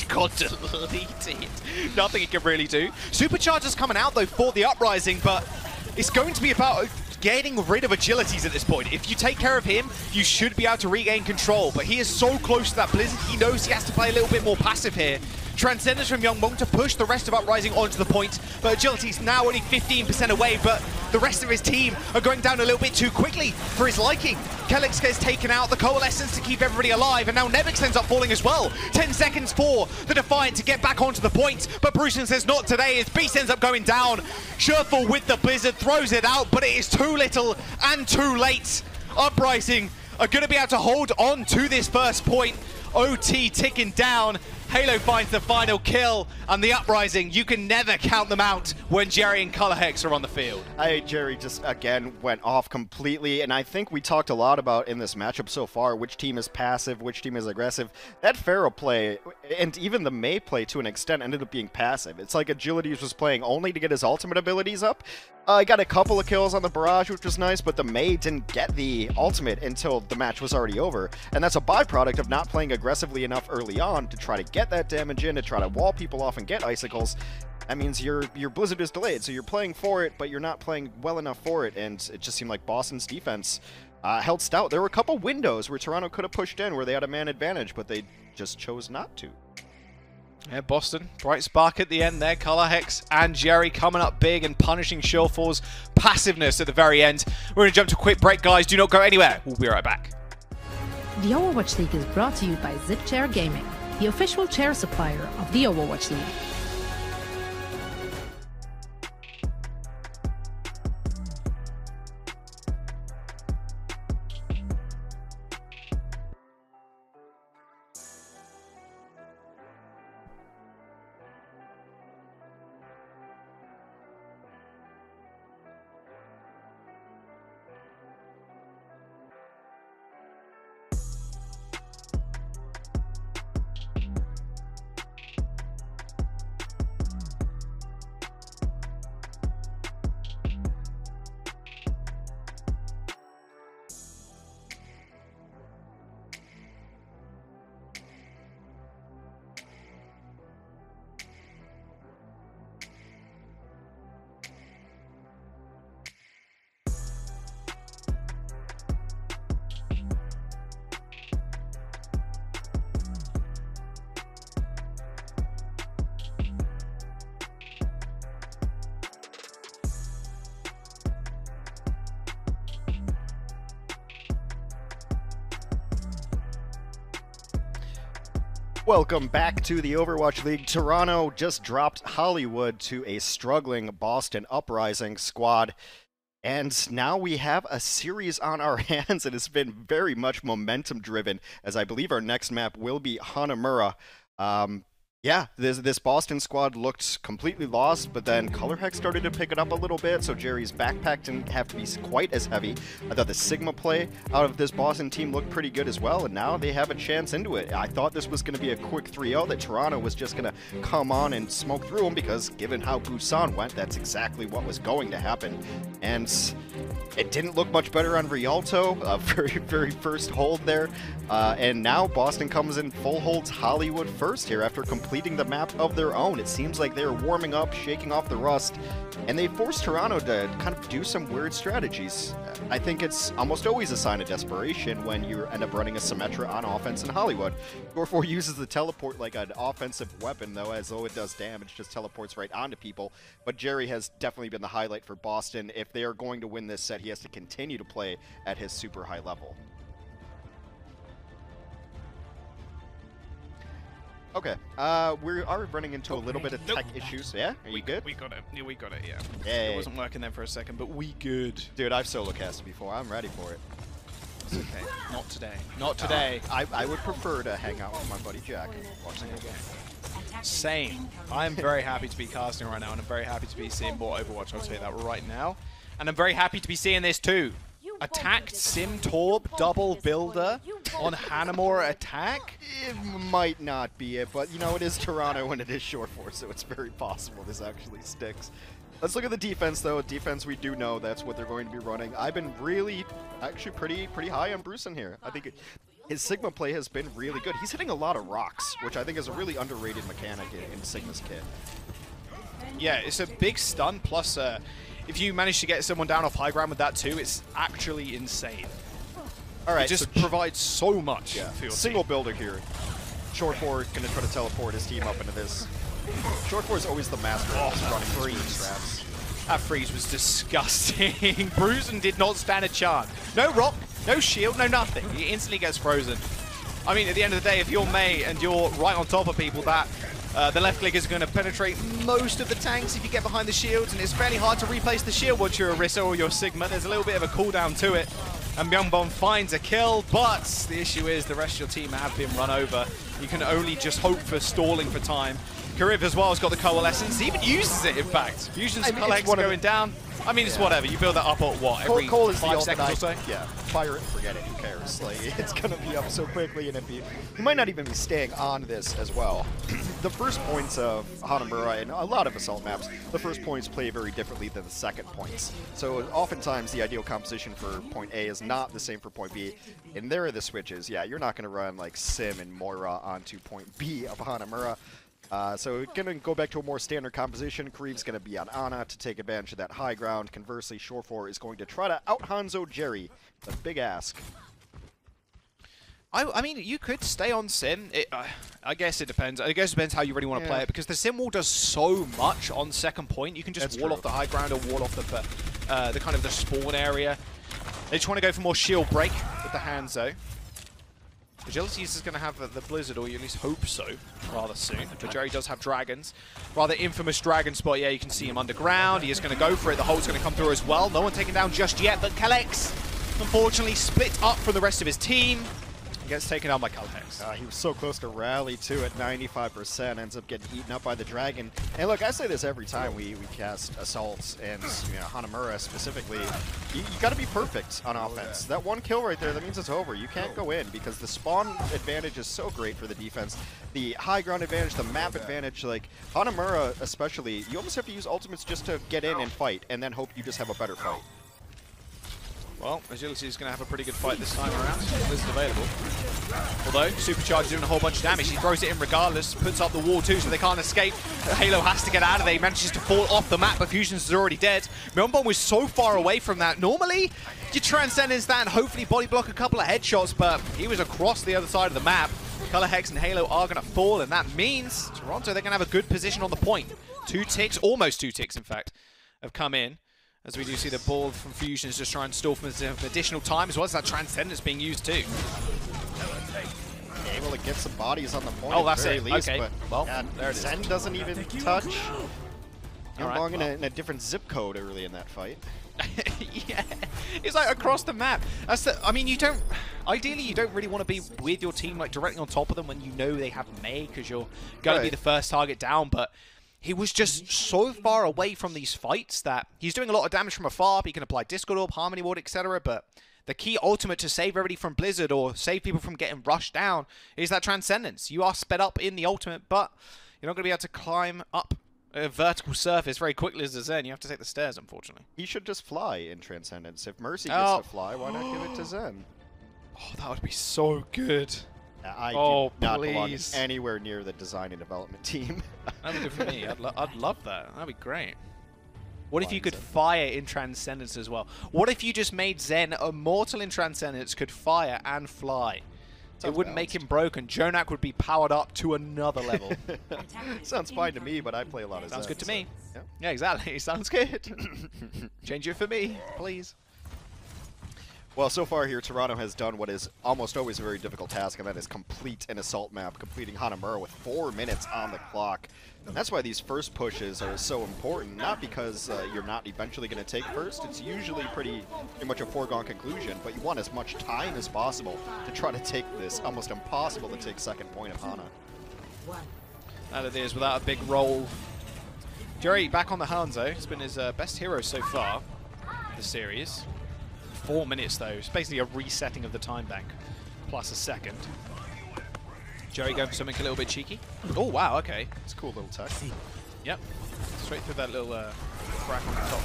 got deleted. Nothing he can really do. Supercharger's coming out, though, for the Uprising, but it's going to be about getting rid of Agilities at this point. If you take care of him, you should be able to regain control, but he is so close to that Blizzard, he knows he has to play a little bit more passive here. Transcendence from Youngmong to push the rest of Uprising onto the point, but Agility's now only 15% away, but the rest of his team are going down a little bit too quickly for his liking. Kellex gets taken out, the Coalescence to keep everybody alive, and now Nevix ends up falling as well. 10 seconds for the Defiant to get back onto the point, but Bruceon says not today as Beast ends up going down. Shurful with the Blizzard throws it out, but it is too little and too late. Uprising are going to be able to hold on to this first point. OT ticking down. Halo finds the final kill, and the Uprising, you can never count them out when Jerry and Colorhex are on the field. Jerry just, again, went off completely, and I think we talked a lot about in this matchup so far, which team is passive, which team is aggressive. That Pharaoh play, and even the May play to an extent, ended up being passive. It's like Agilities was playing only to get his ultimate abilities up. I got a couple of kills on the barrage, which was nice, but the May didn't get the ultimate until the match was already over. And that's a byproduct of not playing aggressively enough early on to try to get that damage in, to try to wall people off and get icicles. That means your Blizzard is delayed, so you're playing for it, but you're not playing well enough for it, and it just seemed like Boston's defense held stout. There were a couple windows where Toronto could have pushed in, where they had a man advantage, but they just chose not to. Yeah, Boston, bright spark at the end there. Colorhex and Jerry coming up big and punishing Shurfall's passiveness at the very end. We're going to jump to a quick break, guys. Do not go anywhere. We'll be right back. The Overwatch League is brought to you by ZipChair Gaming, the official chair supplier of the Overwatch League. Welcome back to the Overwatch League. Toronto just dropped Hollywood to a struggling Boston Uprising squad. And now we have a series on our hands, and it's been very much momentum-driven, as I believe our next map will be Hanamura. Yeah, this Boston squad looked completely lost, but then Color Hex started to pick it up a little bit, so Jerry's backpack didn't have to be quite as heavy. I thought the Sigma play out of this Boston team looked pretty good as well, and now they have a chance into it. I thought this was going to be a quick 3-0, that Toronto was just going to come on and smoke through them, because given how Busan went, that's exactly what was going to happen. And it didn't look much better on Rialto, very first hold there. And now Boston comes in full holds Hollywood first here after completing the map of their own. It seems like they're warming up, shaking off the rust, and they forced Toronto to kind of do some weird strategies. I think it's almost always a sign of desperation when you end up running a Symmetra on offense in Hollywood. Gore4 uses the teleport like an offensive weapon, though, as though it does damage, just teleports right onto people. But Jerry has definitely been the highlight for Boston. If they are going to win this set, he has to continue to play at his super high level. Okay, we are running into a little bit of tech issues. Yeah, are you good? We got it. Yeah, we got it. Yeah. Yay. It wasn't working there for a second, but we good. Dude, I've solo casted before. I'm ready for it. It's okay. Not today. Not today. I would prefer to hang out with my buddy Jack and watch the game. Same. I'm very happy to be casting right now, and I'm very happy to be seeing more Overwatch. I'll tell you that right now. And I'm very happy to be seeing this too. Attacked Sim Torb double builder on Hanamura attack? It might not be it, but you know, it is Toronto and it is short force, so it's very possible this actually sticks. Let's look at the defense though. Defense, we do know that's what they're going to be running. I've been really, actually pretty high on Bruce in here. I think his Sigma play has been really good. He's hitting a lot of rocks, which I think is a really underrated mechanic in Sigma's kit. Yeah, it's a big stun, plus if you manage to get someone down off high ground with that too, it's actually insane. All right, it just provides so much for your single team. builder here. Short 4 going to try to teleport his team up into this. Short 4 is always the master of running freeze traps. That freeze was disgusting. Bruisen did not stand a chance. No rock, no shield, no nothing. He instantly gets frozen. I mean, at the end of the day, if you're May and you're right on top of people, that the left click is going to penetrate most of the tanks if you get behind the shields, and it's fairly hard to replace the shield once you're a Orisa or your Sigma. There's a little bit of a cooldown to it, and Myungbong finds a kill, but the issue is the rest of your team have been run over. You can only just hope for stalling for time. Kariv as well has got the Coalescence. He even uses it, in fact. Fusion's Collex going down. I mean, it's whatever. You build that up at what, every Cole is 5 seconds or so? Yeah, fire it and forget it. Who cares? Like, it's going to be up so quickly, and if he might not even be staying on this as well. The first points of Hanamura and a lot of assault maps, the first points play very differently than the second points. So oftentimes the ideal composition for point A is not the same for point B. And there are the switches. Yeah, you're not going to run like Sim and Moira onto point B of Hanamura. So we're going to go back to a more standard composition. Kariv's going to be on Ana to take advantage of that high ground. Conversely, Shore 4 is going to try to out-Hanzo Jerry. It's a big ask. I mean, you could stay on Sim. I guess it depends. I guess it depends how you really want to play it, because the Sim wall does so much on second point. You can just wall off the high ground or wall off the kind of the spawn area. They just want to go for more shield break with the Hangzhou. Agility is going to have the Blizzard, or you at least hope so, rather soon. But Jerry does have Dragons. Rather infamous Dragon spot. Yeah, you can see him underground. He is going to go for it. The hold's going to come through as well. No one taken down just yet, but Kalex, unfortunately, split up from the rest of his team. Gets taken out by Calhex. He was so close to rally too at 95%, ends up getting eaten up by the Dragon. And look, I say this every time we cast assaults, and you know, Hanamura specifically, you got to be perfect on offense. That one kill right there, that means it's over. You can't go in because the spawn advantage is so great for the defense. The high ground advantage, the map advantage, like Hanamura especially, you almost have to use ultimates just to get in and fight, and then hope you just have a better fight. Well, Agility is going to have a pretty good fight this time around. Blizzard available. Although, Supercharge doing a whole bunch of damage. He throws it in regardless, puts up the wall too, so they can't escape. Halo has to get out of there. He manages to fall off the map, but Fusions is already dead. Myungbong was so far away from that. Normally, you transcend into that and hopefully body block a couple of headshots, but he was across the other side of the map. Color Hex and Halo are going to fall, and that means Toronto, they're going to have a good position on the point. 2 ticks, almost 2 ticks in fact, have come in. As we do see the ball from Fusions just trying to stall for some additional time, as well as that Transcendence being used too. able to get some bodies on the point. Oh, that's at the it. very least, Okay. But, Well, yeah, there it is. Zen doesn't even touch. All right, Belong well. in a different zip code early in that fight. Yeah, it's like across the map. That's the, I mean, you don't. Ideally, you don't really want to be with your team like directly on top of them when you know they have May, because you're going to be Right. the first target down. But he was just so far away from these fights that he's doing a lot of damage from afar. He can apply Discord Orb, Harmony Ward, etc. But the key ultimate to save everybody from Blizzard or save people from getting rushed down is that Transcendence. You are sped up in the ultimate, but you're not going to be able to climb up a vertical surface very quickly as a Zen. You have to take the stairs, unfortunately. He should just fly in Transcendence. If Mercy Oh. gets to fly, why not give it to Zen? Oh, that would be so good. I Oh, do not belong please. anywhere near the design and development team. That'd be good for me. I'd love that. That'd be great. What if you Flying could Zen. fire in Transcendence as well? What if you just made Zen immortal in Transcendence, could fire and fly? It Sounds wouldn't make balanced. him broken. Jonak would be powered up to another level. Sounds fine to me, but I play a lot of Sounds Zen, good to so, me. yeah. Yeah, exactly. Sounds good. Change it for me, please. Well, so far here, Toronto has done what is almost always a very difficult task, and that is complete an assault map, completing Hanamura with 4 minutes on the clock. And that's why these first pushes are so important, not because you're not eventually going to take first. It's usually pretty much a foregone conclusion, but you want as much time as possible to try to take this almost impossible to take second point of Hana. That it is, without a big roll. Jerry back on the Hangzhou. It's been his best hero so far in the series. 4 minutes, though. It's basically a resetting of the time bank, plus a second. Jerry going for something a little bit cheeky. Oh, wow, okay. It's a cool little tech. Yep. Straight through that little crack on the top.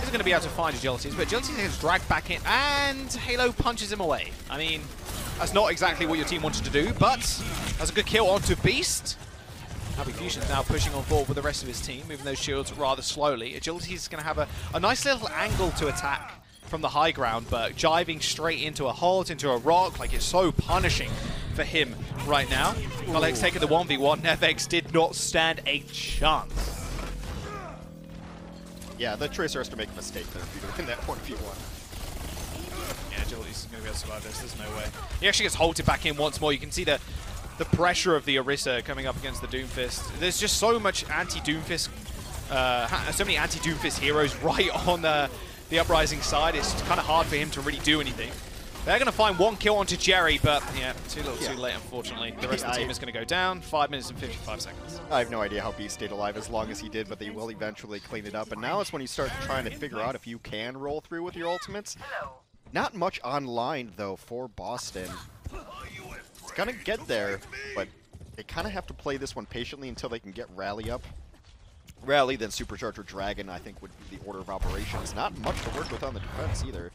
Isn't going to be able to find Agilities, but Agilities gets dragged back in, and Halo punches him away. I mean, that's not exactly what your team wanted to do, but that's a good kill onto Beast. Happy Fusion's now pushing on forward with the rest of his team, moving those shields rather slowly. Agility's going to have a nice little angle to attack from the high ground, but jiving straight into a hold, into a rock, like it's so punishing for him right now. Alex taking the 1v1. Nevex did not stand a chance. Yeah, the Tracer has to make a mistake there if you win that 1v1. Yeah, Agility's going to be able to survive this. There's no way. He actually gets halted back in once more. You can see the pressure of the Orisa coming up against the Doomfist. There's just so much anti-Doomfist, so many anti-Doomfist heroes right on the Uprising side. It's kind of hard for him to really do anything. They're going to find one kill onto Jerry, but yeah, too late, unfortunately. The rest of the team is going to go down. 5 minutes and 55 seconds. I have no idea how Beast stayed alive as long as he did, but they will eventually clean it up. And now it's when you start trying to figure out if you can roll through with your ultimates. Not much online, though, for Boston. It's going to get there, but they kind of have to play this one patiently until they can get Rally up. Rally, then Supercharger Dragon, I think, would be the order of operations. Not much to work with on the defense, either.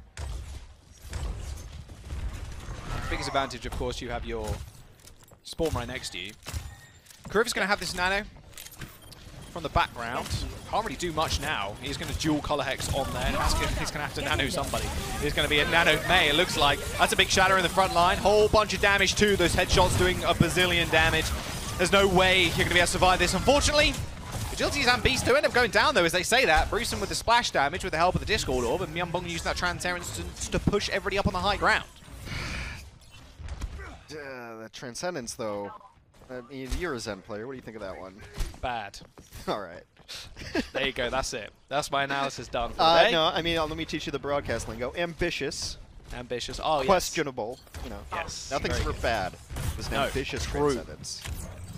Biggest advantage, of course, you have your spawn right next to you. Kriv going to have this nano from the background. Can't really do much now. He's going to dual color hex on there. He's going to have to nano somebody. There's going to be a nano May, it looks like. That's a big shatter in the front line. Whole bunch of damage too. Those headshots doing a bazillion damage. There's no way you're going to be able to survive this, unfortunately. Agilities and Beast do end up going down, though, as they say that. Brucean with the splash damage with the help of the Discord Orb, and Myunbong using that Transcendence to push everybody up on the high ground. The Transcendence, though. I mean, you're a Zen player. What do you think of that one? Bad. All right. There you go, that's it. That's my analysis done for the day. No, I mean, let me teach you the broadcast lingo. Ambitious. Ambitious. Oh, yes. Questionable. You know, Yes. nothing's Very ever good. bad. It's an No, ambitious true. Transcendence.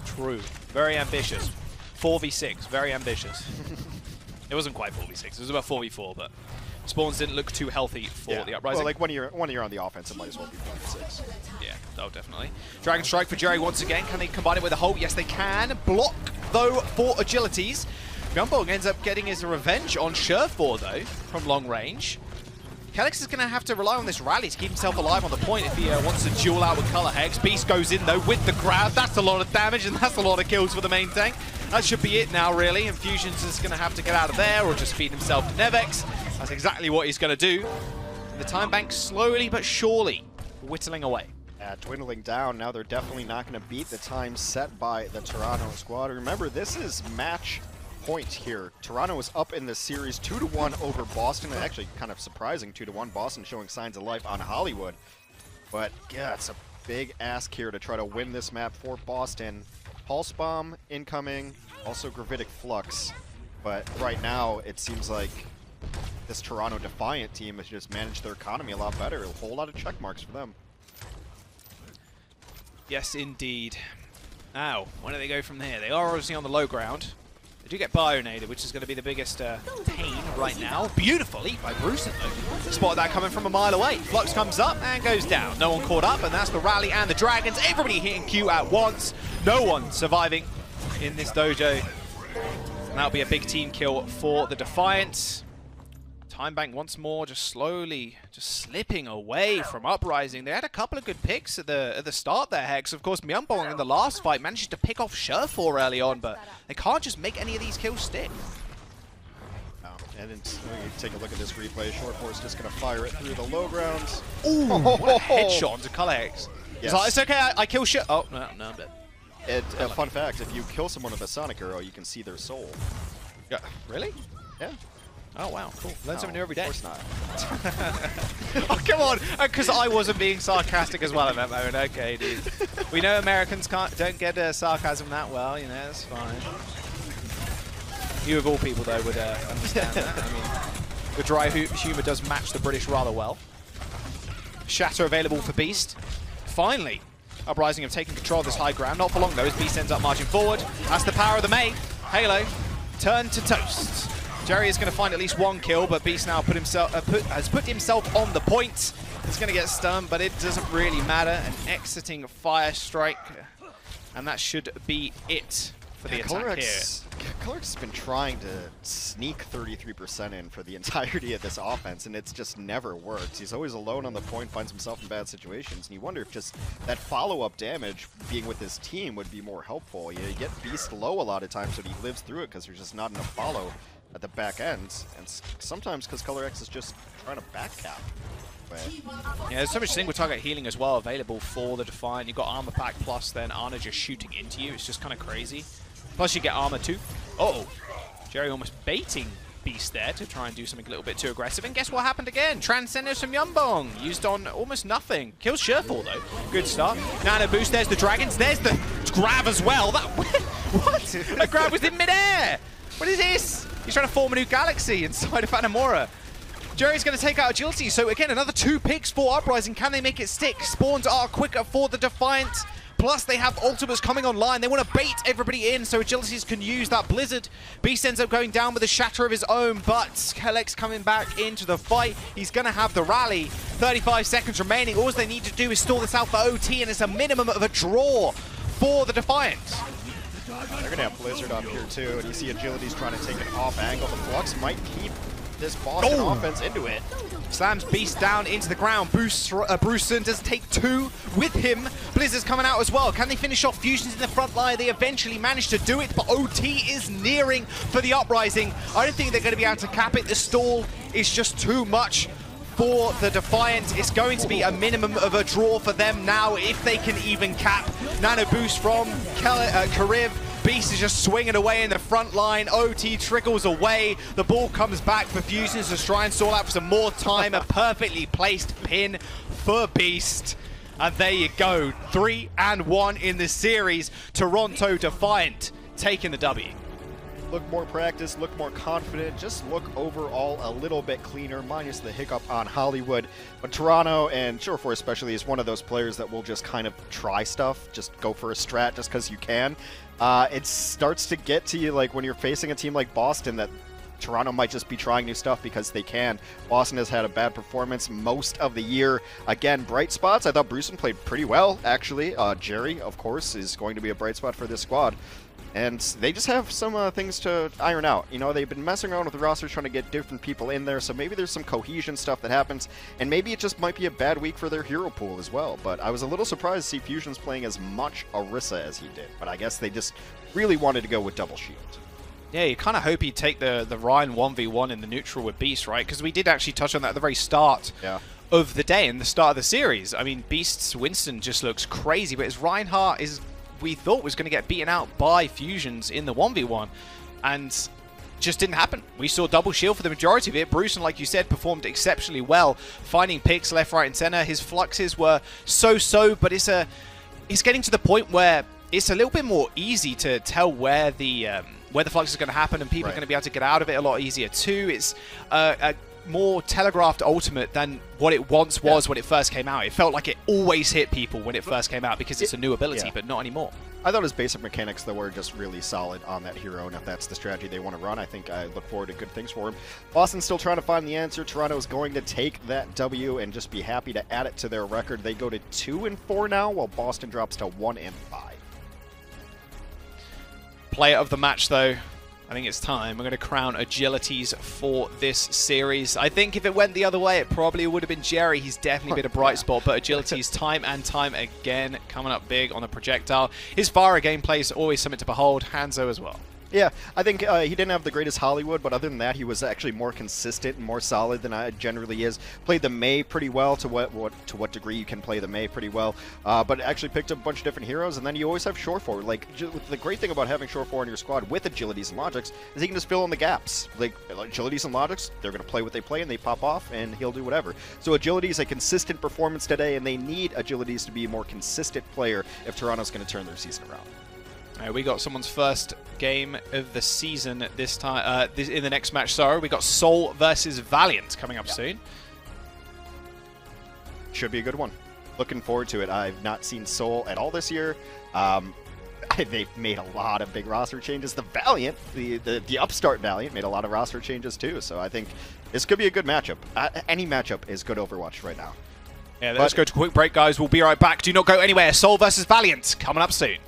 True. Very ambitious. 4v6. Very ambitious. It wasn't quite 4v6. It was about 4v4, but spawns didn't look too healthy for the Uprising. Well, like when you're on the offense, it might as well be 4v6. Yeah, oh, definitely. Dragon Strike for Jerry once again. Can they combine it with a hold? Yes, they can. Block, though, for Agilities. Myunbong ends up getting his revenge on Sherfor, though, from long range. Kelix is going to have to rely on this rally to keep himself alive on the point if he wants to duel out with Color Hex. Beast goes in, though, with the grab. That's a lot of damage, and that's a lot of kills for the main tank. That should be it now, really. And Fusion's is going to have to get out of there or just feed himself to Nevex. That's exactly what he's going to do. The time bank slowly but surely whittling away. Dwindling down. Now they're definitely not going to beat the time set by the Toronto squad. Remember, this is match point here. Toronto is up in the series 2-1 over Boston. Actually, kind of surprising 2-1. Boston showing signs of life on Hollywood. But yeah, it's a big ask here to try to win this map for Boston. Pulse Bomb incoming, also Gravitic Flux. But right now, it seems like this Toronto Defiant team has just managed their economy a lot better. A whole lot of check marks for them. Yes, indeed. Now, where do they go from here? They are obviously on the low ground. They do get bionated, which is going to be the biggest pain right now. Beautiful eat by Bruce, though. Spotted that coming from a mile away. Flux comes up and goes down. No one caught up, and that's the Rally and the Dragons. Everybody hitting Q at once. No one surviving in this dojo. And that'll be a big team kill for the Defiant. Time Bank once more, just slowly, just slipping away from Uprising. They had a couple of good picks at the start there, Hex. Of course, Myunbong in the last fight managed to pick off Sherfor early on, but they can't just make any of these kills stick. No. And then you take a look at this replay. Shortforce just going to fire it through the low grounds. Ooh, what a headshot to Color Hex. Yes. It's okay, I kill shit. Oh, no, but... A fun fact, if you kill someone with a Sonic Arrow, you can see their soul. Yeah. Really? Yeah. Oh, wow, cool. Learn something new every day. Of course not. Oh, come on! Because I wasn't being sarcastic as well at that moment. Okay, dude. We know Americans don't get sarcasm that well, you know, that's fine. You of all people, though, would understand that. I mean, the dry humour does match the British rather well. Shatter available for Beast. Finally, Uprising have taken control of this high ground. Not for long, though, as Beast ends up marching forward. That's the power of the May. Halo, turn to toast. Jerry is going to find at least one kill, but Beast now has put himself on the point. He's going to get stunned, but it doesn't really matter. An exiting fire strike, and that should be it for the attack here. Colorx has been trying to sneak 33% in for the entirety of this offense, and it's just never worked. He's always alone on the point, finds himself in bad situations, and you wonder if just that follow-up damage being with his team would be more helpful. You get Beast low a lot of times, but he lives through it because there's just not enough follow at the back end, and sometimes because Color X is just trying to back cap. But yeah, there's so much single target healing as well available for the Defiant. You've got armor pack plus then Ana just shooting into you. It's just kind of crazy. Plus you get armor too. Uh-oh. Jerry almost baiting Beast there to try and do something a little bit too aggressive. And guess what happened again? Transcendence from Myunbong. Used on almost nothing. Kills Sherfor though. Good start. Nano boost. There's the Dragons. There's the grab as well. That what? A grab was in midair. What is this? He's trying to form a new galaxy inside of Anamora. Jerry's going to take out Agility. So again, another 2 picks for Uprising. Can they make it stick? Spawns are quicker for the Defiant. Plus, they have ultimates coming online. They want to bait everybody in so Agilities can use that Blizzard. Beast ends up going down with a shatter of his own, but Kellex coming back into the fight. He's going to have the rally. 35 seconds remaining. All they need to do is stall this out for OT, and it's a minimum of a draw for the Defiant. they're going to have Blizzard up here too, and you see Agility's trying to take an off angle. The Flux might keep this Boston offense into it. Slams Beast down into the ground. Bruceson does take 2 with him. Blizzard's coming out as well. Can they finish off Fusions in the front line? They eventually manage to do it, but OT is nearing for the Uprising. I don't think they're going to be able to cap it. The stall is just too much for the Defiant. It's going to be a minimum of a draw for them now if they can even cap. Nano boost from Kariv. Beast is just swinging away in the front line. OT trickles away. The ball comes back for Fusions to try and stall out for some more time. A perfectly placed pin for Beast. And there you go. 3-1 in the series. Toronto Defiant taking the W. Look more practiced, look more confident, just look overall a little bit cleaner, minus the hiccup on Hollywood. But Toronto, and Sherfor especially, is one of those players that will just kind of try stuff, just go for a strat just because you can. It starts to get to you like when you're facing a team like Boston that Toronto might just be trying new stuff because they can. Boston has had a bad performance most of the year. Again, bright spots. I thought Bruceson played pretty well, actually. Jerry, of course, is going to be a bright spot for this squad. And they just have some things to iron out. You know, they've been messing around with the rosters trying to get different people in there, so maybe there's some cohesion stuff that happens, and maybe it just might be a bad week for their hero pool as well. But I was a little surprised to see Fusions playing as much Orisa as he did, but I guess they just really wanted to go with double shield. Yeah, you kind of hope he'd take the Ryan 1v1 in the neutral with Beast, right? Because we did actually touch on that at the very start of the day, and the start of the series. I mean, Beast's Winston just looks crazy, but his Reinhardt is... we thought was going to get beaten out by Fusions in the 1v1, and just didn't happen. We saw double shield for the majority of it. Bruce, like you said, performed exceptionally well, finding picks left, right, and center. His fluxes were so-so, but it's getting to the point where it's a little bit more easy to tell where the flux is going to happen, and people are going to be able to get out of it a lot easier too. It's a more telegraphed ultimate than what it once was when it first came out. It felt like it always hit people when it first came out because it's a new ability, but not anymore. I thought his basic mechanics, though, were just really solid on that hero, and if that's the strategy they want to run, I think I look forward to good things for him. Boston's still trying to find the answer. Toronto is going to take that W and just be happy to add it to their record. They go to 2-4 now, while Boston drops to 1-5. Player of the match, though. I think it's time. We're going to crown Agilities for this series. I think if it went the other way, it probably would have been Jerry. He's definitely been a bright spot, but Agilities time and time again coming up big on the projectile. His Farah gameplay is always something to behold. Hangzhou as well. Yeah, I think he didn't have the greatest Hollywood, but other than that, he was actually more consistent and more solid than I generally is. Played the Mei pretty well, to what degree you can play the Mei pretty well, but actually picked up a bunch of different heroes, and then you always have Shore 4. Like, the great thing about having Shore 4 in your squad with Agilities and Logics is he can just fill in the gaps. Like, Agilities and Logics, they're going to play what they play, and they pop off, and he'll do whatever. So Agility is a consistent performance today, and they need Agilities to be a more consistent player if Toronto's going to turn their season around. We got someone's first game of the season this time. In the next match, sorry, we got Seoul versus Valiant coming up soon. Should be a good one. Looking forward to it. I've not seen Seoul at all this year. They've made a lot of big roster changes. The Valiant, the upstart Valiant, made a lot of roster changes too. So I think this could be a good matchup. Any matchup is good Overwatch right now. Yeah, let's go to a quick break, guys. We'll be right back. Do not go anywhere. Seoul versus Valiant coming up soon.